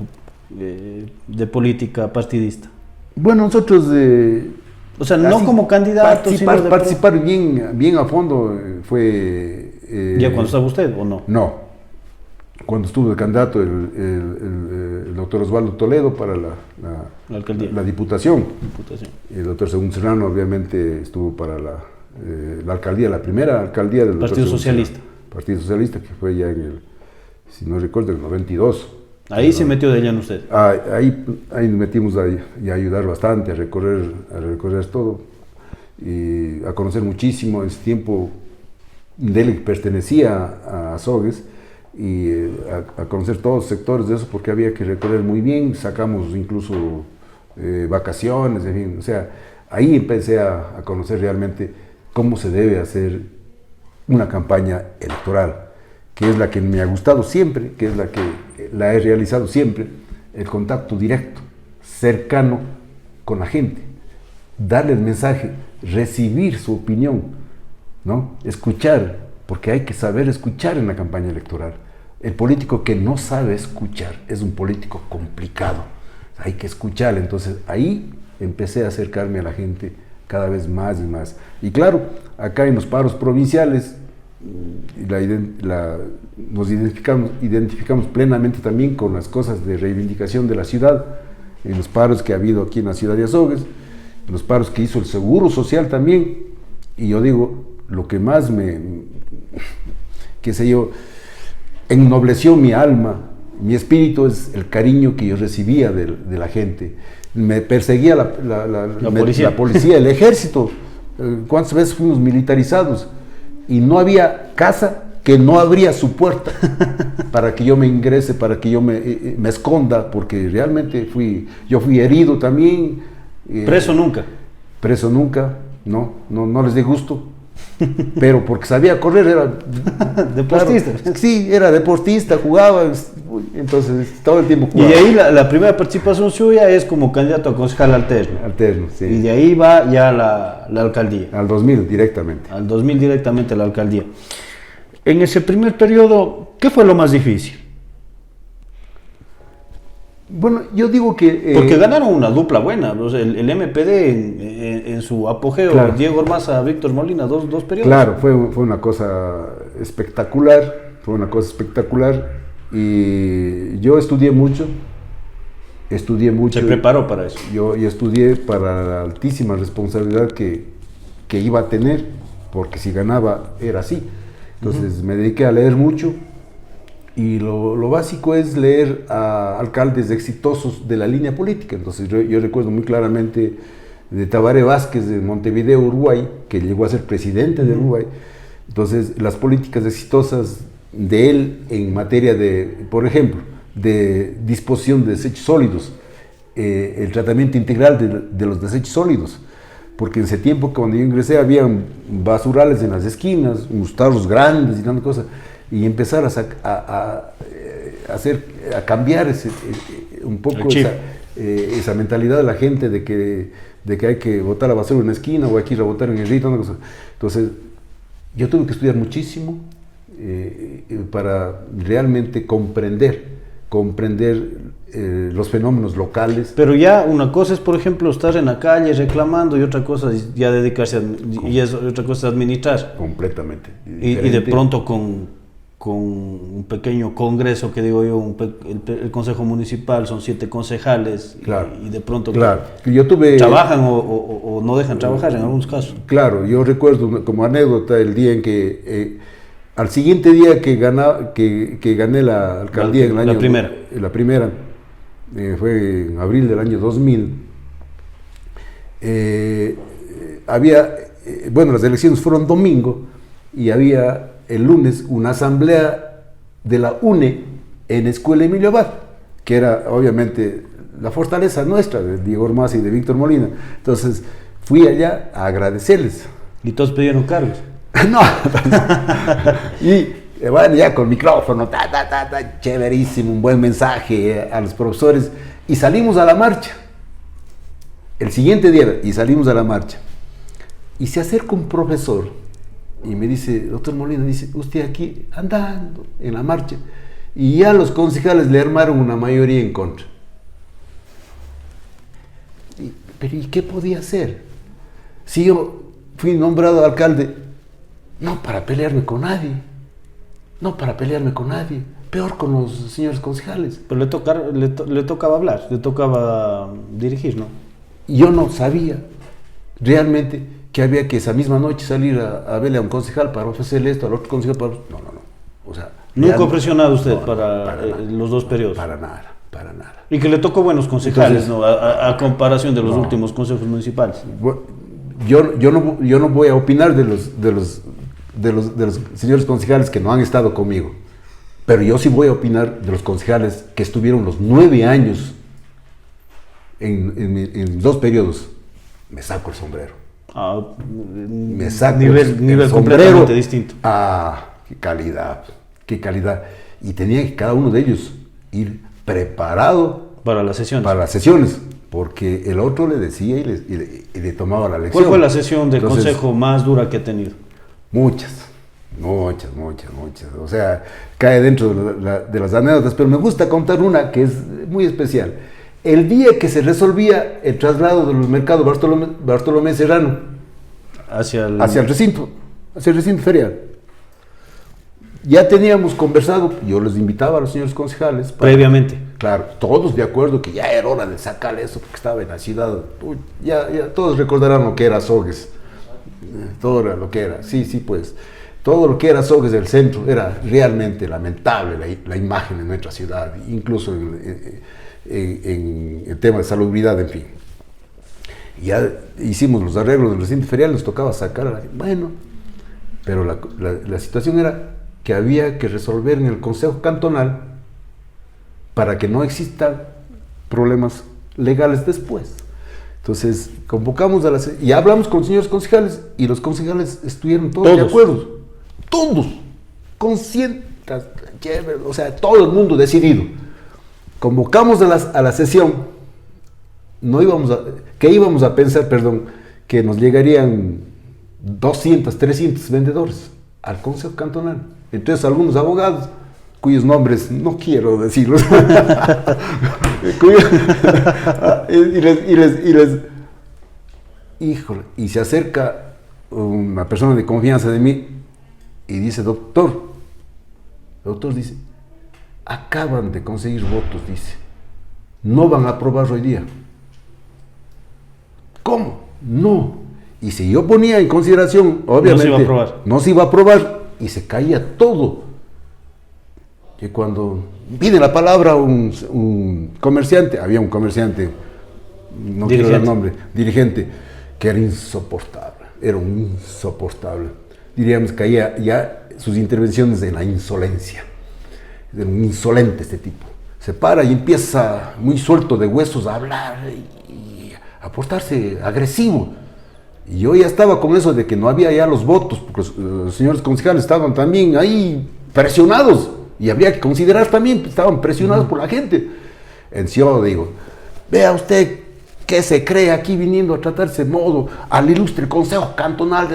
de política partidista? Bueno, nosotros... o sea, no como candidato, participar bien a fondo fue... ¿Ya cuando estaba usted o no? No. Cuando estuvo de candidato el doctor Osvaldo Toledo para la alcaldía, la diputación. El doctor Segundo Serrano obviamente estuvo para la alcaldía, la primera alcaldía del Partido Socialista. Partido Socialista, que fue ya si no recuerdo, en el 92. Ahí se metió de lleno usted. Ahí nos metimos a ayudar bastante, a recorrer todo, y a conocer muchísimo. En ese tiempo, Dele pertenecía a Azogues, y a conocer todos los sectores de eso, porque había que recorrer muy bien. Sacamos incluso vacaciones, en fin. O sea, ahí empecé a conocer realmente cómo se debe hacer una campaña electoral, que es la que me ha gustado siempre, que es la que la he realizado siempre: el contacto directo, cercano con la gente, darle el mensaje, recibir su opinión, ¿no? Escuchar, porque hay que saber escuchar en la campaña electoral. El político que no sabe escuchar es un político complicado, hay que escuchar. Entonces ahí empecé a acercarme a la gente cada vez más y más. Y claro, acá en los paros provinciales nos identificamos plenamente también con las cosas de reivindicación de la ciudad, en los paros que ha habido aquí en la ciudad de Azogues, en los paros que hizo el Seguro Social también. Y yo digo, lo que más ennobleció mi alma Mi espíritu es el cariño que yo recibía de la gente. Me perseguía la policía, el ejército. ¿Cuántas veces fuimos militarizados? Y no había casa que no abría su puerta para que yo me ingrese, para que yo me esconda, porque realmente yo fui herido también. ¿Preso nunca? Preso nunca, no les di gusto. Pero porque sabía correr, era deportista. Claro, sí, era deportista, jugaba, entonces todo el tiempo jugaba. Y de ahí la primera participación suya es como candidato a concejal alterno. Alterno, sí. Y de ahí va ya la alcaldía. Al 2000 directamente. Al 2000 directamente a la alcaldía. En ese primer periodo, ¿qué fue lo más difícil? Bueno, yo digo que... Porque ganaron una dupla buena, o sea, el MPD en su apogeo, claro. Diego Ormaza, Víctor Molina, dos periodos. Claro, fue una cosa espectacular, y yo estudié mucho. ¿Se preparó para eso? Yo estudié para la altísima responsabilidad que iba a tener, porque si ganaba era así. Entonces me dediqué a leer mucho. Y lo básico es leer a alcaldes exitosos de la línea política. Entonces yo recuerdo muy claramente de Tabaré Vázquez de Montevideo, Uruguay, que llegó a ser presidente de Uruguay. Entonces las políticas exitosas de él en materia de, por ejemplo, de disposición de desechos sólidos, el tratamiento integral de los desechos sólidos. Porque en ese tiempo cuando yo ingresé habían basurales en las esquinas, unos tarros grandes y tantas cosas. Y empezar a cambiar un poco esa mentalidad de la gente de que hay que botar la basura en una esquina o hay que ir a botar en el río. Entonces, yo tuve que estudiar muchísimo para realmente comprender los fenómenos locales. Pero ya una cosa es, por ejemplo, estar en la calle reclamando y otra cosa es ya dedicarse otra cosa es administrar. Completamente. Y de pronto con un pequeño congreso, que digo yo, el consejo municipal, son 7 concejales, claro, y de pronto claro. Yo tuve, trabajan o no dejan trabajar en algunos casos. Claro, yo recuerdo como anécdota el día en que, al siguiente día que gané la alcaldía en el año... La primera, fue en abril del año 2000, las elecciones fueron domingo y había el lunes una asamblea de la UNE en Escuela Emilio Abad, que era obviamente la fortaleza nuestra, de Diego Ormaza y de Víctor Molina. Entonces fui allá a agradecerles. ¿Y todos pidieron cargos? No. Y bueno, ya con micrófono, chéverísimo, un buen mensaje a los profesores. Y salimos a la marcha. El siguiente día, y salimos a la marcha. Y se acerca un profesor y me dice, doctor Molina, dice, usted aquí andando en la marcha, y ya los concejales le armaron una mayoría en contra. Pero ¿y qué podía hacer? Si yo fui nombrado alcalde, no para pelearme con nadie, peor con los señores concejales. Pero le tocaba hablar, le tocaba dirigir, ¿no? Yo no sabía realmente que había que esa misma noche salir a verle a un concejal para ofrecerle esto, al otro concejal para... No. O sea, ¿nunca ha presionado usted para los dos periodos? Para nada. Y que le tocó buenos concejales, entonces, ¿no? A comparación de los últimos consejos municipales. Yo no voy a opinar de los señores concejales que no han estado conmigo, pero yo sí voy a opinar de los concejales que estuvieron los 9 años en 2 periodos. Me saco el sombrero. Me saco nivel completamente distinto. Qué calidad. Y tenía que cada uno de ellos ir preparado para las sesiones. Porque el otro le decía y le tomaba la lección. ¿Cuál fue la sesión del consejo más dura que ha tenido? Muchas. O sea, cae dentro de las anécdotas, pero me gusta contar una que es muy especial. El día que se resolvía el traslado de los mercados Bartolomé Serrano hacia el recinto ferial, ya teníamos conversado, yo les invitaba a los señores concejales. Previamente. Claro, todos de acuerdo que ya era hora de sacar eso porque estaba en la ciudad. Ya todos recordarán lo que era Azogues. Todo era lo que era. Sí, pues. todo lo que era Azogues del centro era realmente lamentable la imagen de nuestra ciudad, incluso en el tema de salubridad, en fin. Ya hicimos los arreglos del recinto ferial, nos tocaba sacar, bueno, pero la situación era que había que resolver en el Consejo Cantonal para que no existan problemas legales después. Entonces convocamos y hablamos con los señores concejales y los concejales estuvieron todos de acuerdo, todos, conscientes, o sea, todo el mundo decidido. Convocamos a la sesión, que íbamos a pensar, que nos llegarían 200, 300 vendedores al Consejo Cantonal. Entonces algunos abogados, cuyos nombres no quiero decirlos, y se acerca una persona de confianza de mí y dice, doctor, dice, acaban de conseguir votos, dice, no van a aprobar hoy día. ¿Cómo? No. Y si yo ponía en consideración, obviamente no se iba a aprobar y se caía todo. Y cuando pide la palabra un comerciante, había un comerciante, no quiero dar nombre, dirigente, que era insoportable, diríamos, caía ya sus intervenciones en la insolencia. Era un insolente este tipo. Se para y empieza muy suelto de huesos a hablar y a portarse agresivo. Y yo ya estaba con eso de que no había ya los votos, porque los señores concejales estaban también ahí presionados, y habría que considerar también, estaban presionados por la gente. Entonces yo digo, vea usted qué se cree aquí viniendo a tratarse de modo al ilustre Consejo Cantonal,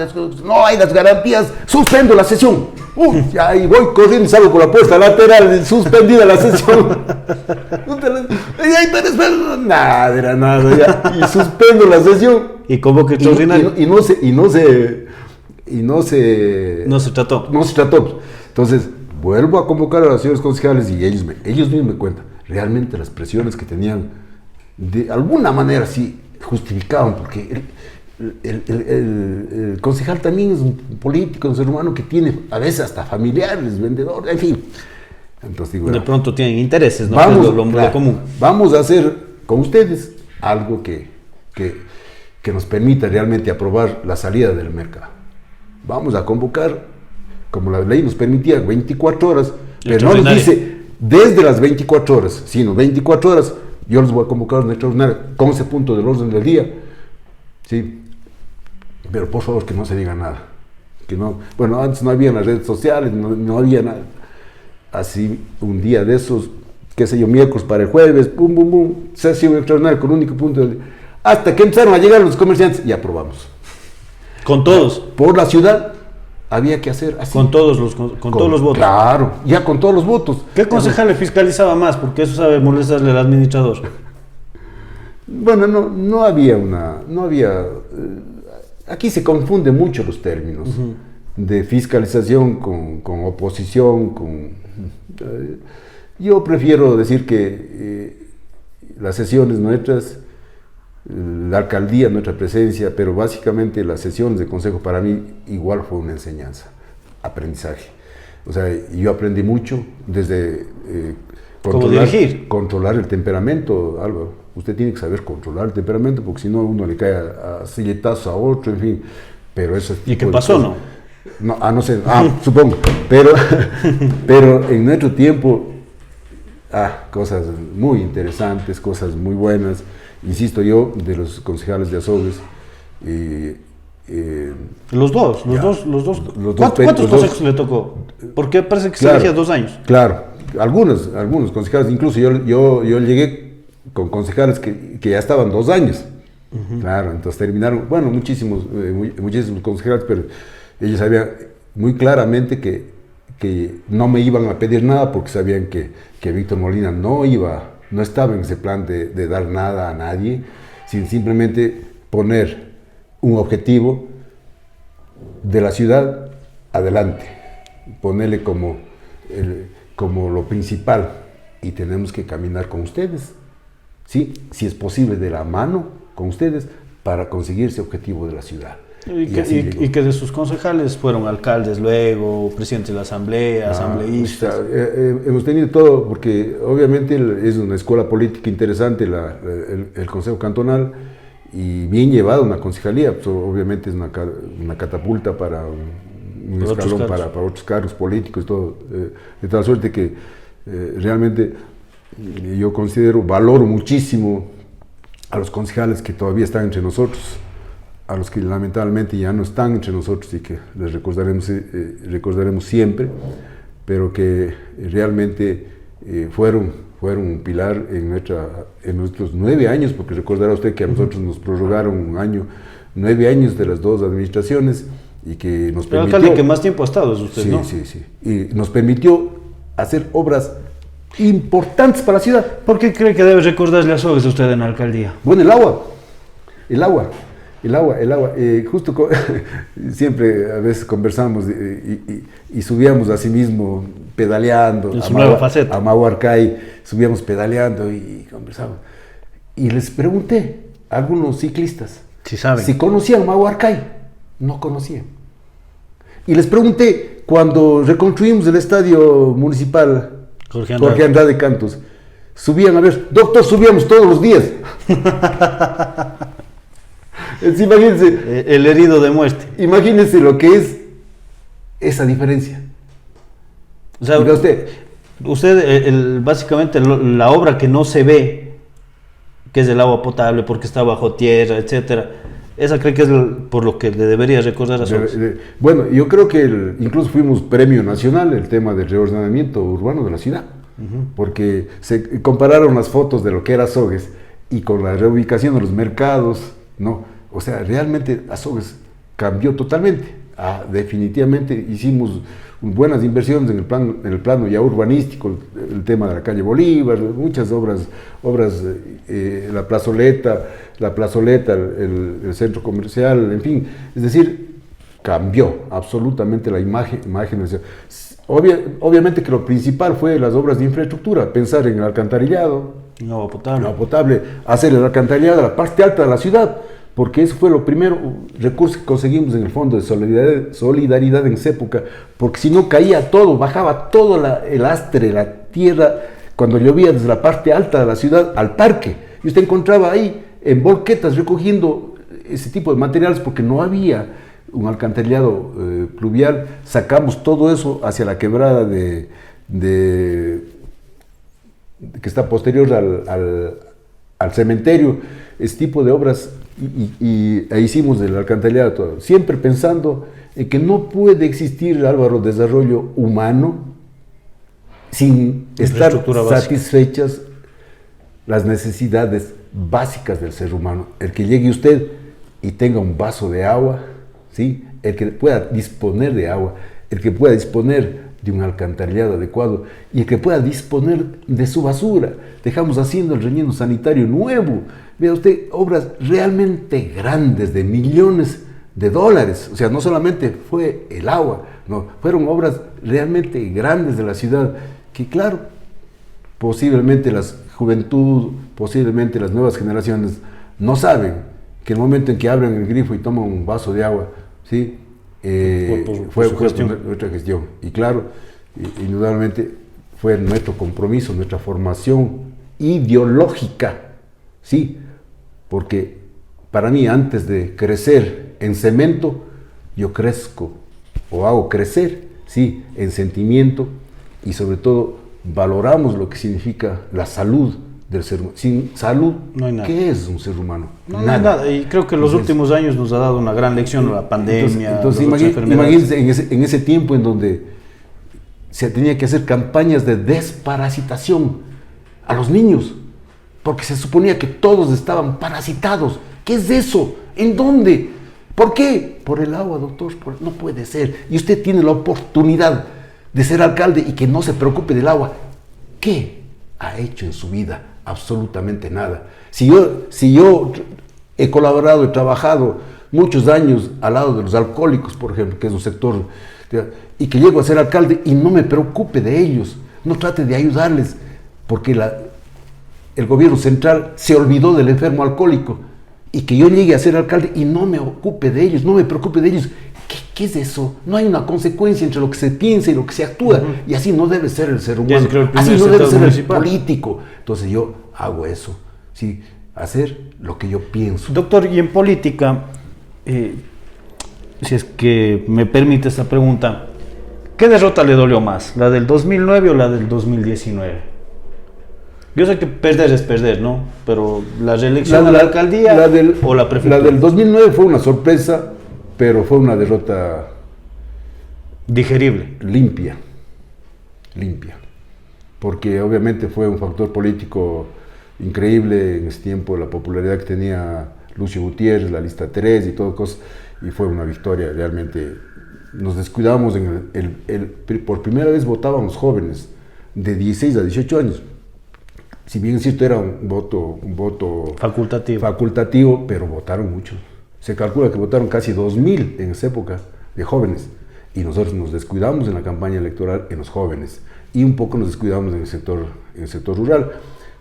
no hay las garantías, suspendo la sesión. Ya ahí voy corriendo y salgo por la puerta lateral, suspendida la sesión. Nada, era nada, ya, y suspendo la sesión. ¿Y cómo que extraordinario? Y no se trató. Entonces, vuelvo a convocar a los señores concejales y ellos mismos me cuentan, realmente las presiones que tenían, de alguna manera sí justificaban, porque el concejal también es un político, un ser humano que tiene a veces hasta familiares, vendedores, en fin. Entonces digo, de pronto tienen intereses, ¿no? Vamos, lo común. Vamos a hacer con ustedes algo que nos permita realmente aprobar la salida del mercado. Vamos a convocar, como la ley nos permitía, 24 horas, pero no nos dice desde las 24 horas, sino 24 horas, yo los voy a convocar en extraordinario, con ese punto del orden del día, ¿sí? Pero por favor que no se diga nada. Bueno, antes no había las redes sociales, no había nada. Así, un día de esos, qué sé yo, miércoles para el jueves, pum, pum, pum, sesión extraordinaria con único punto del día. Hasta que empezaron a llegar los comerciantes y aprobamos. ¿Con todos? Por la ciudad había que hacer así. Con todos los votos. Claro, ya con todos los votos. ¿Qué concejal le fiscalizaba más? Porque eso sabe molestarle al administrador. Bueno, no había aquí se confunden mucho los términos de fiscalización con oposición, yo prefiero decir que las sesiones nuestras, la alcaldía, nuestra presencia, pero básicamente las sesiones de consejo para mí igual fue una enseñanza, aprendizaje. O sea, yo aprendí mucho desde controlar el temperamento, Álvaro. Usted tiene que saber controlar el temperamento porque si no uno le cae a silletazos a otro, en fin. Pero eso. ¿Y qué pasó, no? No sé, supongo. Pero en nuestro tiempo, cosas muy interesantes, cosas muy buenas. Insisto yo, de los concejales de Azogues. Los dos. ¿Cuántos consejos le tocó? Porque parece que se elegía 2 años. Claro, algunos concejales, incluso yo llegué con concejales que ya estaban 2 años. Claro, entonces terminaron, bueno, muchísimos concejales, pero ellos sabían muy claramente que no me iban a pedir nada porque sabían que Víctor Molina no estaba en ese plan de dar nada a nadie, sino simplemente poner un objetivo de la ciudad adelante, ponerle como lo principal, y tenemos que caminar con ustedes, ¿sí? Si es posible de la mano con ustedes para conseguir ese objetivo de la ciudad. Y que de sus concejales fueron alcaldes luego, presidentes de la asamblea, asambleístas. Hemos tenido todo, porque obviamente es una escuela política interesante el Consejo Cantonal, y bien llevada una concejalía, pues obviamente es una catapulta para un escalón para otros cargos políticos y todo, de tal suerte que realmente yo valoro muchísimo a los concejales que todavía están entre nosotros, a los que lamentablemente ya no están entre nosotros y que les recordaremos siempre, pero que realmente fueron un pilar en nuestros 9 años, porque recordará usted que a nosotros nos prorrogaron un año, 9 años de las dos administraciones, y que nos permitió... El alcalde que más tiempo ha estado es usted, sí, ¿no? Sí, y nos permitió hacer obras importantes para la ciudad. ¿Por qué cree que debe recordarle a Azogues usted en la alcaldía? Bueno, el agua. Siempre a veces conversamos y subíamos a sí mismo pedaleando a Mahuarcay, subíamos pedaleando y conversamos. Y les pregunté a algunos ciclistas si conocían Mahuarcay. No conocían. Y les pregunté, cuando reconstruimos el estadio municipal Jorge Andrade Cantos, subían a ver, doctor, subíamos todos los días. Imagínense. El herido de muerte. Imagínense lo que es esa diferencia. O sea, usted básicamente la obra que no se ve, que es el agua potable porque está bajo tierra, etcétera, esa cree que es por lo que le debería recordar a Azogues. Bueno, yo creo que incluso fuimos premio nacional el tema del reordenamiento urbano de la ciudad, porque se compararon las fotos de lo que era Azogues y con la reubicación de los mercados, ¿no? O sea, realmente Azogues cambió totalmente. Definitivamente hicimos buenas inversiones en el plano ya urbanístico, el tema de la calle Bolívar, muchas obras, la plazoleta, el centro comercial, en fin, es decir, cambió absolutamente la imagen. Obviamente que lo principal fue las obras de infraestructura, pensar en el alcantarillado, agua potable, hacer el alcantarillado a la parte alta de la ciudad, porque eso fue lo primero recurso que conseguimos en el Fondo de Solidaridad en esa época, porque si no caía todo, bajaba todo el astre, la tierra, cuando llovía desde la parte alta de la ciudad al parque, y usted encontraba ahí en volquetas recogiendo ese tipo de materiales porque no había un alcantarillado pluvial. Sacamos todo eso hacia la quebrada que está posterior al cementerio, ese tipo de obras, y hicimos el alcantarillado todo, siempre pensando en que no puede existir, Álvaro, desarrollo humano sin estar satisfechas las necesidades básicas del ser humano. El que llegue usted y tenga un vaso de agua, ¿sí? El que pueda disponer de agua, el que pueda disponer de un alcantarillado adecuado y el que pueda disponer de su basura. Dejamos haciendo el relleno sanitario nuevo. Vea usted, obras realmente grandes de millones de dólares. O sea, no solamente fue el agua, no, fueron obras realmente grandes de la ciudad que, claro, posiblemente la juventud, posiblemente las nuevas generaciones no saben que el momento en que abren el grifo y toman un vaso de agua, ¿sí? Fue nuestra gestión. Y claro, indudablemente fue nuestro compromiso, nuestra formación ideológica, ¿sí? Porque para mí, antes de crecer en cemento, yo crezco o hago crecer, ¿sí? En sentimiento, y sobre todo valoramos lo que significa la salud del ser humano. Sin salud, no hay nada. ¿Qué es un ser humano? No hay nada. Y creo que los últimos años nos ha dado una gran lección la pandemia. Entonces imagínense en ese tiempo en donde se tenía que hacer campañas de desparasitación a los niños, porque se suponía que todos estaban parasitados. ¿Qué es eso? ¿En dónde? ¿Por qué? Por el agua, doctor. No puede ser. Y usted tiene la oportunidad de ser alcalde y que no se preocupe del agua. ¿Qué ha hecho en su vida? Absolutamente nada. Si yo he colaborado, he trabajado muchos años al lado de los alcohólicos, por ejemplo, que es un sector, y que llego a ser alcalde y no me preocupe de ellos, no trate de ayudarles, porque el gobierno central se olvidó del enfermo alcohólico y que yo llegue a ser alcalde y no me ocupe de ellos, no me preocupe de ellos. ¿Qué es eso? No hay una consecuencia entre lo que se piensa y lo que se actúa. Y así no debe ser el ser humano. Así no debe ser el político. Entonces yo hago eso. ¿Sí? Hacer lo que yo pienso. Doctor, y en política, si es que me permite esta pregunta, ¿qué derrota le dolió más? ¿La del 2009 o la del 2019? Yo sé que perder es perder, ¿no? Pero la reelección a la alcaldía o la prefectura. La del 2009 fue una sorpresa, pero fue una derrota digerible. Limpia. Porque obviamente fue un factor político increíble en ese tiempo, la popularidad que tenía Lucio Gutiérrez, la lista 3 y todo cosas, y fue una victoria. Realmente nos descuidamos por primera vez votábamos jóvenes de 16 a 18 años. Si bien es cierto, era un voto facultativo, pero votaron muchos. Se calcula que votaron casi 2.000 en esa época de jóvenes, y nosotros nos descuidamos en la campaña electoral en los jóvenes, y un poco nos descuidamos en el sector rural,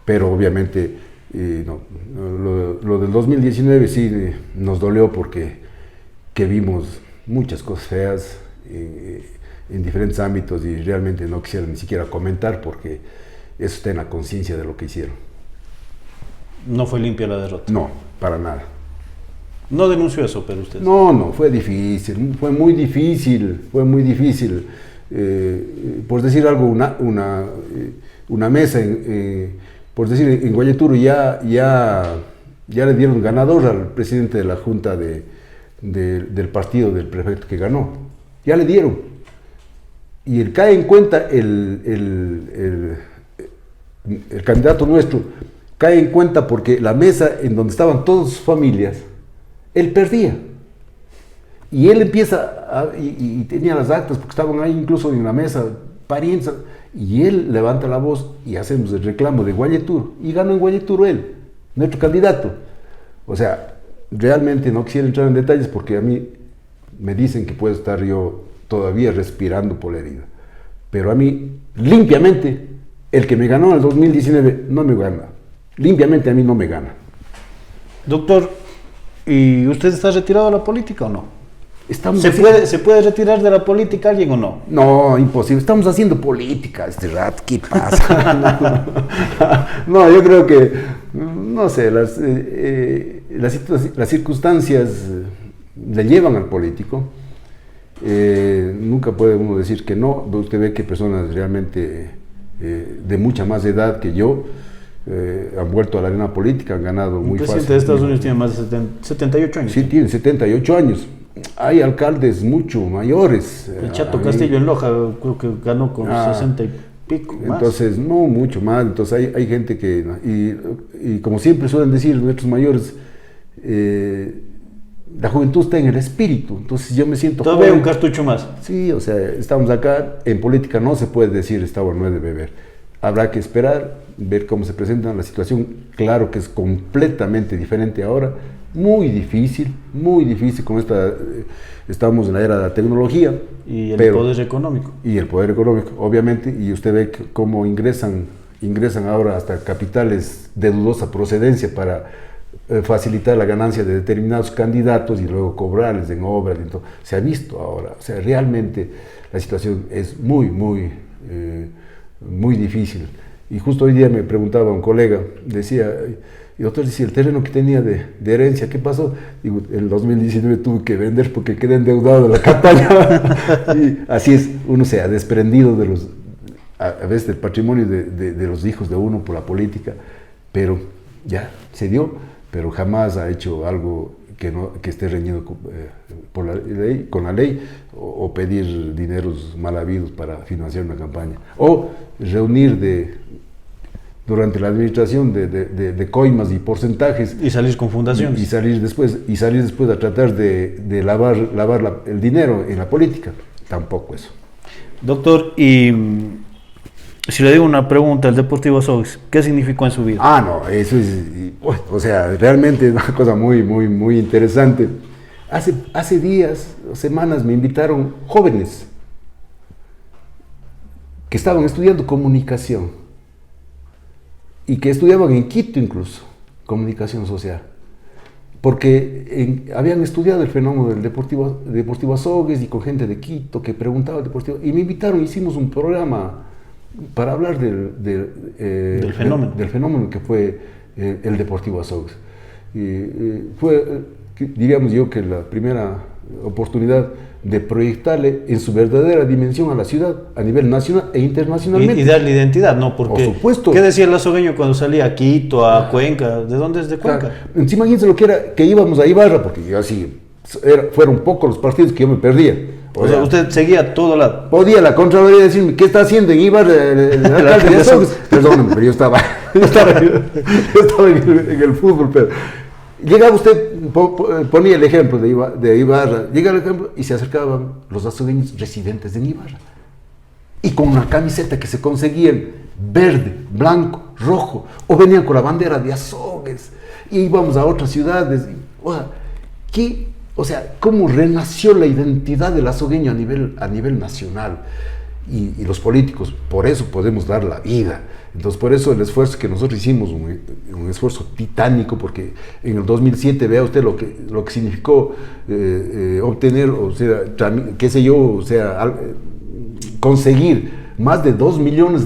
pero obviamente lo del 2019 sí nos dolió porque vimos muchas cosas feas en diferentes ámbitos, y realmente no quisiera ni siquiera comentar porque eso está en la conciencia de lo que hicieron. ¿No fue limpia la derrota? No, para nada. ¿No denunció eso, pero usted? No, fue difícil, fue muy difícil. Por decir algo, una mesa, por decir, en Guayeturo ya le dieron ganador al presidente de la junta del partido del prefecto que ganó. Ya le dieron. Y cae en cuenta el candidato nuestro, cae en cuenta porque la mesa en donde estaban todas sus familias, él perdía. Y él empieza, y tenía las actas, porque estaban ahí incluso en la mesa, parientes, y él levanta la voz y hacemos el reclamo de Guayeturo, y ganó en Guayeturo él, nuestro candidato. O sea, realmente no quisiera entrar en detalles porque a mí me dicen que puedo estar yo todavía respirando por la herida. Pero a mí, limpiamente, el que me ganó en el 2019 no me gana. Limpiamente a mí no me gana. Doctor, ¿y usted está retirado de la política o no? ¿Se puede retirar de la política alguien o no? No, imposible. Estamos haciendo política este rato. ¿Qué pasa? No, yo creo que, no sé, las circunstancias le llevan al político. Nunca puede uno decir que no. Usted ve que personas realmente de mucha más edad que yo han vuelto a la arena política, han ganado muy fácil. El presidente de Estados Unidos tiene más de 78 años. Sí, tiene 78 años. Hay alcaldes mucho mayores. El Chato Castillo en Loja creo que ganó con 60 y pico más. Entonces, no mucho más. Entonces hay gente que, y como siempre suelen decir nuestros mayores, la juventud está en el espíritu. Entonces yo me siento todavía joven. Un cartucho más. Sí, o sea, estamos acá. En política no se puede decir está o no es de beber. Habrá que esperar, ver cómo se presenta la situación. Claro que es completamente diferente ahora. Muy difícil con estamos en la era de la tecnología. Y el poder económico. Y el poder económico, obviamente, y usted ve cómo ingresan ahora hasta capitales de dudosa procedencia para facilitar la ganancia de determinados candidatos y luego cobrarles en obras. Se ha visto ahora, o sea, realmente la situación es muy difícil. Y justo hoy día me preguntaba un colega, decía... Y otros decían, el terreno que tenía de herencia, ¿qué pasó? Digo, en el 2019 tuve que vender porque quedé endeudado de la campaña. Y así es, uno se ha desprendido a veces del patrimonio de los hijos de uno por la política, pero ya se dio, pero jamás ha hecho algo que esté reñido con la ley o pedir dineros mal habidos para financiar una campaña. O reunir durante la administración de coimas y porcentajes. Y salir con fundaciones. Y salir después a tratar de lavar el dinero en la política. Tampoco eso. Doctor, y si le digo una pregunta, el Deportivo Azogues, ¿qué significó en su vida? No, eso es, o sea, realmente una cosa muy interesante. Hace días o semanas me invitaron jóvenes que estaban estudiando comunicación. Y que estudiaban en Quito incluso, comunicación social. porque habían estudiado el fenómeno del Deportivo Azogues y con gente de Quito que preguntaba del Deportivo, y me invitaron, hicimos un programa para hablar del fenómeno que fue el Deportivo Azogues. Fue, diríamos yo, que la primera oportunidad de proyectarle en su verdadera dimensión a la ciudad, a nivel nacional e internacionalmente. Y darle identidad, ¿no? Porque, por supuesto. ¿Qué decía el azogueño cuando salía a Quito, a Cuenca? ¿De dónde es de Cuenca? Claro. Encima, imagínense lo que era, que íbamos a Ibarra, porque yo así, fueron pocos los partidos que yo me perdía. O sea, usted seguía todo lado. Podía la Contraloría decirme, ¿qué está haciendo en Ibarra el alcalde de Azogues? Perdóname, pero yo estaba en el fútbol, pero... Llegaba usted, ponía el ejemplo de Ibarra, llegaba el ejemplo y se acercaban los azogueños residentes de Ibarra. Y con una camiseta que se conseguían verde, blanco, rojo, o venían con la bandera de Azogues, y íbamos a otras ciudades. O sea, cómo renació la identidad del azogueño a nivel nacional. Y los políticos, por eso podemos dar la vida. Entonces, por eso el esfuerzo que nosotros hicimos, un esfuerzo titánico, porque en el 2007, vea usted lo que significó obtener, o sea, qué sé yo, o sea, conseguir más de $2 millones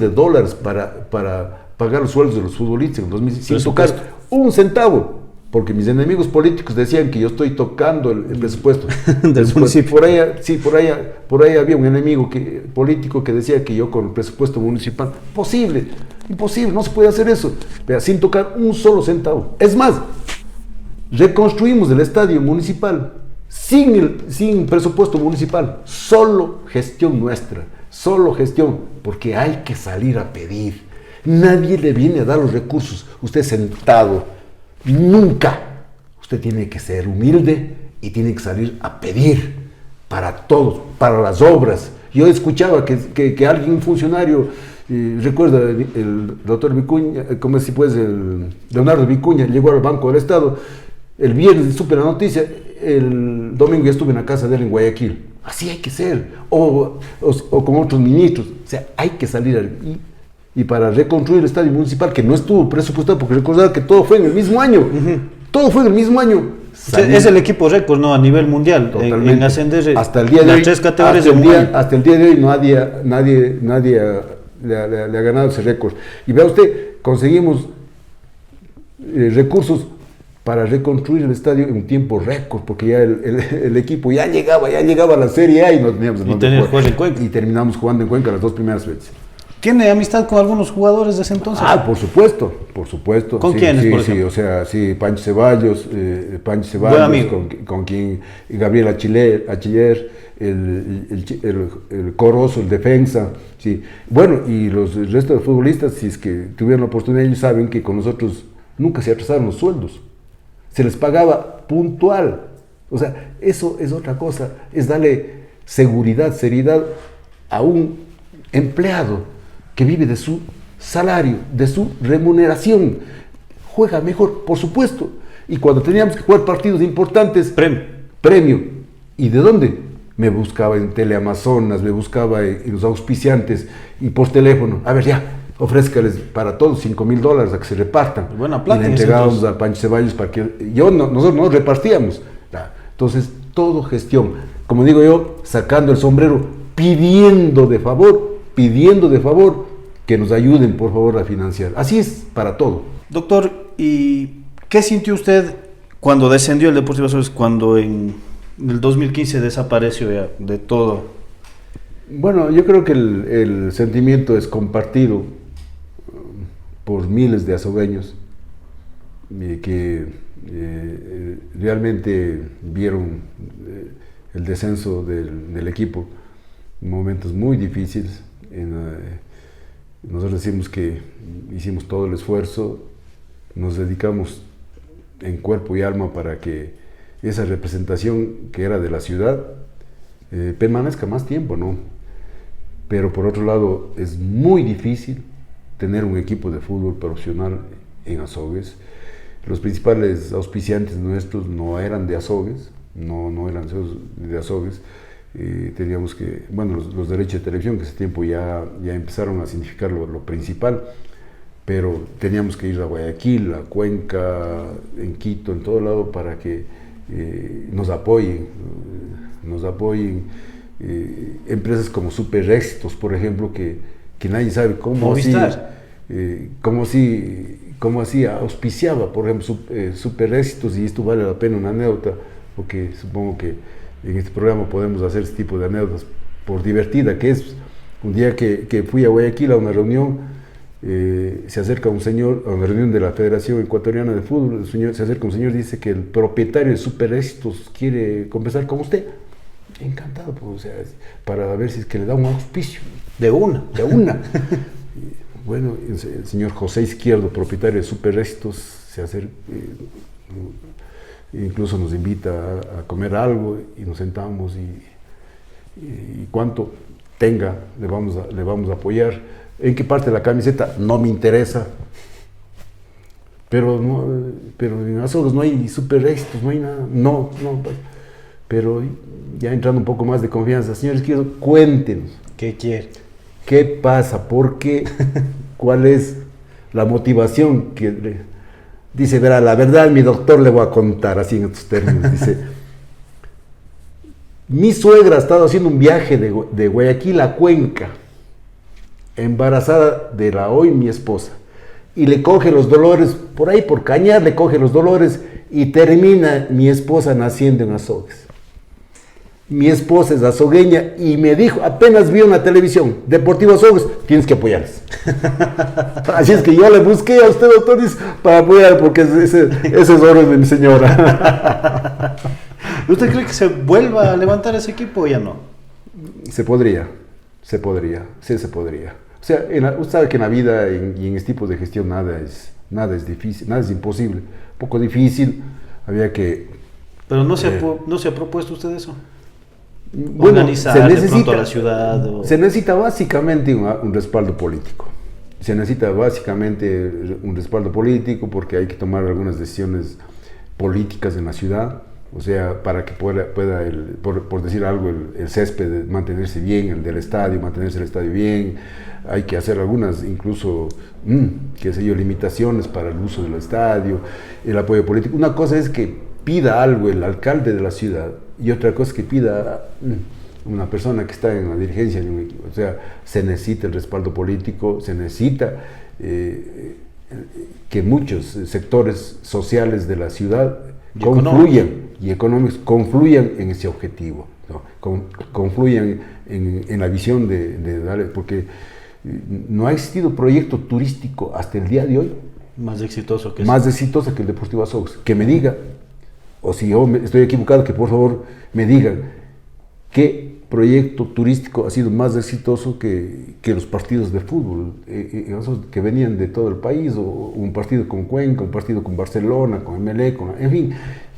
para pagar los sueldos de los futbolistas en el 2007, sin tocar un centavo. Porque mis enemigos políticos decían que yo estoy tocando el presupuesto del municipio. Por ahí había un enemigo político que decía que yo con el presupuesto municipal, imposible, no se puede hacer eso, pero sin tocar un solo centavo. Es más, reconstruimos el estadio municipal sin presupuesto municipal, solo gestión nuestra, porque hay que salir a pedir. Nadie le viene a dar los recursos, usted sentado. Nunca. Usted tiene que ser humilde y tiene que salir a pedir para todos, para las obras. Yo escuchaba que alguien, un funcionario, recuerda el doctor Vicuña, Leonardo Vicuña, llegó al Banco del Estado, el viernes supe la noticia, el domingo ya estuve en la casa de él en Guayaquil. Así hay que ser, o con otros ministros, o sea, hay que salir y para reconstruir el estadio municipal, que no estuvo presupuestado, porque recordar que todo fue en el mismo año. Todo fue en el mismo año. Es el equipo récord, ¿no? A nivel mundial, en ascender hasta el día de hoy, las 3 categorías hasta el día de hoy nadie le ha ganado ese récord. Y vea usted, conseguimos recursos para reconstruir el estadio en un tiempo récord, porque ya el equipo ya llegaba a la Serie A y no teníamos dónde jugar en Cuenca. Y terminamos jugando en Cuenca las 2 primeras veces. ¿Tiene amistad con algunos jugadores de ese entonces? Por supuesto. ¿Con quiénes, por ejemplo? Sí, o sea, sí, Pancho Ceballos, buen amigo. con quien Gabriel Achiller, el Corozo, el defensa, sí. Bueno, y el resto de futbolistas, si es que tuvieron la oportunidad, ellos saben que con nosotros nunca se atrasaron los sueldos. Se les pagaba puntual. O sea, eso es otra cosa, es darle seguridad, seriedad a un empleado que vive de su salario, de su remuneración. Juega mejor, por supuesto. Y cuando teníamos que jugar partidos importantes, premio. ¿Y de dónde? Me buscaba en Teleamazonas, me buscaba en los auspiciantes y por teléfono. A ver, ya, ofrézcales para todos $5,000 a que se repartan. Buena plata. Y le entregábamos a Pancho Ceballos para que... nosotros nos repartíamos. Entonces, todo gestión. Como digo yo, sacando el sombrero, pidiendo de favor que nos ayuden, por favor, a financiar. Así es para todo. Doctor, ¿y qué sintió usted cuando descendió el Deportivo Azogues, cuando en el 2015 desapareció ya de todo? Bueno, yo creo que el sentimiento es compartido por miles de azogueños que realmente vieron el descenso del equipo en momentos muy difíciles. Nosotros decimos que hicimos todo el esfuerzo, nos dedicamos en cuerpo y alma para que esa representación que era de la ciudad permanezca más tiempo, ¿no? Pero por otro lado es muy difícil tener un equipo de fútbol profesional en Azogues. Los principales auspiciantes nuestros no eran de Azogues, no eran de Azogues. Teníamos los derechos de televisión, que ese tiempo ya empezaron a significar lo principal, pero teníamos que ir a Guayaquil, a Cuenca, en Quito, en todo lado para que nos apoyen, empresas como Super Éxitos, por ejemplo, que nadie sabe cómo así auspiciaba, por ejemplo, Super Éxitos, y esto vale la pena una anécdota, porque supongo que en este programa podemos hacer este tipo de anécdotas por divertida, que es un día que fui a Guayaquil a una reunión. Se acerca un señor a una reunión de la Federación Ecuatoriana de Fútbol. Se acerca un señor y dice que el propietario de Super Éxitos quiere conversar con usted. Encantado, pues, o sea, para ver si es que le da un auspicio. De una. Bueno, el señor José Izquierdo, propietario de Super Éxitos, se acerca, incluso nos invita a comer algo y nos sentamos y cuánto tenga le vamos a apoyar. ¿En qué parte de la camiseta? No me interesa. Pero en Azogues no hay Super Éxitos, no hay nada. No. Pero ya entrando un poco más de confianza, señor Izquierdo, cuéntenos. ¿Qué quiere? ¿Qué pasa? ¿Por qué? ¿Cuál es la motivación? Dice, verá, la verdad, mi doctor le voy a contar, así en estos términos. Dice, mi suegra ha estado haciendo un viaje de Guayaquil a Cuenca, embarazada de la hoy mi esposa, y le coge los dolores, por ahí por Cañar le coge los dolores, y termina mi esposa naciendo en Azogues. Mi esposa es azogueña y me dijo, apenas vi una televisión, Deportivo Azogues, tienes que apoyarles. Así es que yo le busqué a usted, doctor, para apoyar, porque ese es oro de mi señora. ¿Usted cree que se vuelva a levantar ese equipo o ya no? Se podría, sí se podría. O sea, usted sabe que en la vida y en este tipo de gestión nada es difícil, nada es imposible. Un poco difícil, había que... Pero no se ha propuesto usted eso. Bueno, organizar de pronto a la ciudad. Se necesita básicamente un respaldo político. Porque hay que tomar algunas decisiones políticas en la ciudad. O sea, para que pueda por decir algo, el césped mantenerse bien, el del estadio, mantenerse el estadio bien. Hay que hacer algunas, incluso, limitaciones para el uso del estadio, el apoyo político. Una cosa es que pida algo el alcalde de la ciudad y otra cosa es que pida una persona que está en la dirigencia. O sea, se necesita el respaldo político, se necesita que muchos sectores sociales de la ciudad y económicos confluyan en ese objetivo, ¿no? Confluyan en la visión de darle, porque no ha existido proyecto turístico hasta el día de hoy más exitoso que el Deportivo Azogues. Que me diga, o si yo estoy equivocado, que por favor me digan qué proyecto turístico ha sido más exitoso que los partidos de fútbol que venían de todo el país, o un partido con Cuenca, un partido con Barcelona, con MLE, en fin,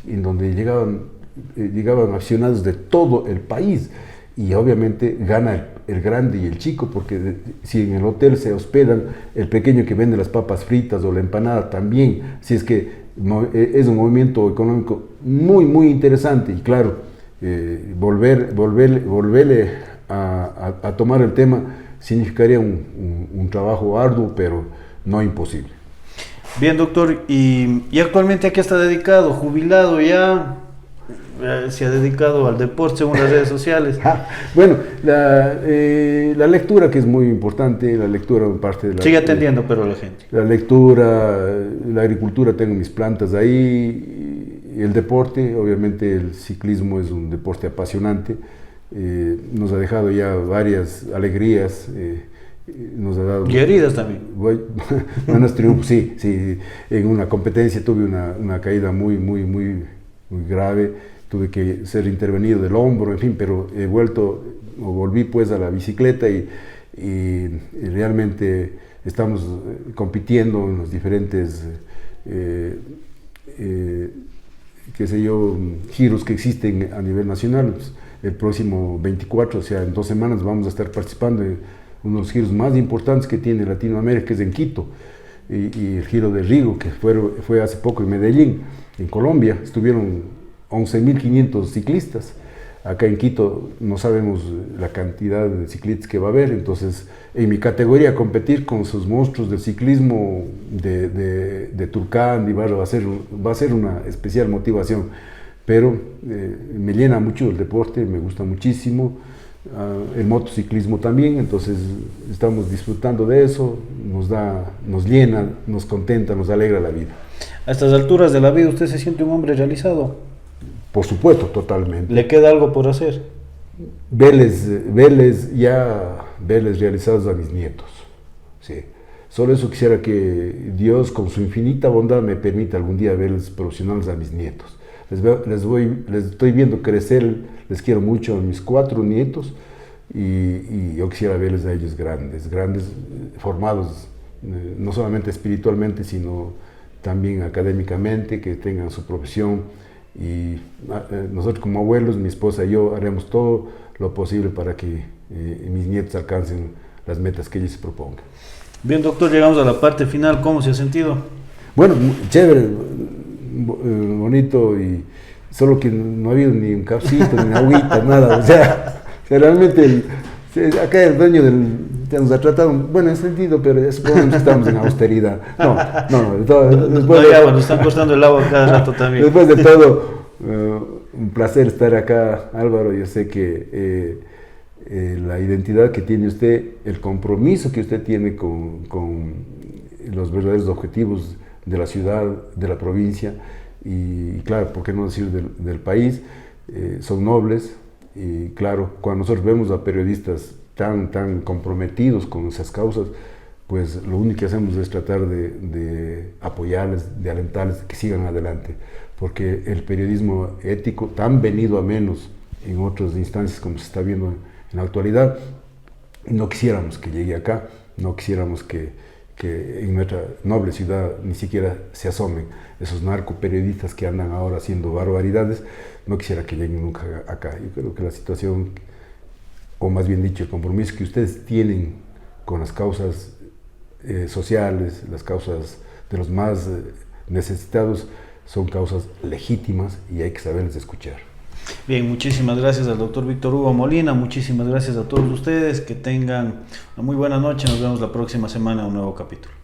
en donde llegaban aficionados de todo el país. Y obviamente gana el grande y el chico, porque si en el hotel se hospedan, el pequeño que vende las papas fritas o la empanada también, si es que es un movimiento económico muy, muy interesante. Y claro, volverle a tomar el tema significaría un trabajo arduo, pero no imposible. Bien, doctor, ¿y actualmente a qué está dedicado? ¿Jubilado ya? ¿Se ha dedicado al deporte según las redes sociales? Bueno, la lectura, que es muy importante, la lectura parte de la... Sigue atendiendo, pero la gente. La lectura, la agricultura, tengo mis plantas ahí, el deporte, obviamente el ciclismo es un deporte apasionante, nos ha dejado ya varias alegrías, nos ha dado... Y heridas también. Buenos triunfos, sí, en una competencia tuve una caída muy grave. Tuve que ser intervenido del hombro, en fin, pero volví pues a la bicicleta y realmente estamos compitiendo en los diferentes, giros que existen a nivel nacional. Pues, el próximo 24, o sea, en 2 semanas vamos a estar participando en uno de los giros más importantes que tiene Latinoamérica, que es en Quito, y el giro de Rigo, que fue hace poco en Medellín, en Colombia. Estuvieron 11.500 ciclistas. Acá en Quito no sabemos la cantidad de ciclistas que va a haber, entonces en mi categoría competir con sus monstruos del ciclismo de Turcán va a ser una especial motivación, pero me llena mucho el deporte, me gusta muchísimo, el motociclismo también, entonces estamos disfrutando de eso, nos llena, nos contenta, nos alegra la vida. A estas alturas de la vida, ¿usted se siente un hombre realizado? Por supuesto, totalmente. ¿Le queda algo por hacer? Verles realizados a mis nietos. Sí. Solo eso quisiera que Dios, con su infinita bondad, me permita algún día verles profesionales a mis nietos. Les estoy viendo crecer, les quiero mucho a mis 4 nietos y yo quisiera verles a ellos grandes, formados no solamente espiritualmente, sino también académicamente, que tengan su profesión. Y nosotros como abuelos, mi esposa y yo, haremos todo lo posible para que mis nietos alcancen las metas que ellos se propongan. Bien, doctor, llegamos a la parte final. ¿Cómo se ha sentido? Bueno, chévere, bonito, y solo que no ha habido ni un cafecito, ni agüita, nada. O sea realmente acá el dueño nos ha tratado, bueno, en sentido, pero supongamos que estamos en austeridad. No hay agua, nos están cortando el agua cada rato también. Después de todo, un placer estar acá, Álvaro. Yo sé que la identidad que tiene usted, el compromiso que usted tiene con los verdaderos objetivos de la ciudad, de la provincia, y claro, ¿por qué no decir del país? Son nobles, y claro, cuando nosotros vemos a periodistas tan comprometidos con esas causas, pues lo único que hacemos es tratar de apoyarles, de alentarles, que sigan adelante, porque el periodismo ético, tan venido a menos en otras instancias como se está viendo en la actualidad, no quisiéramos que llegue acá, no quisiéramos que en nuestra noble ciudad ni siquiera se asomen esos narcoperiodistas que andan ahora haciendo barbaridades. No quisiera que lleguen nunca acá. Yo creo que la situación, o más bien dicho, el compromiso que ustedes tienen con las causas sociales, las causas de los más necesitados, son causas legítimas y hay que saberles escuchar. Bien, muchísimas gracias al doctor Víctor Hugo Molina, muchísimas gracias a todos ustedes, que tengan una muy buena noche, nos vemos la próxima semana en un nuevo capítulo.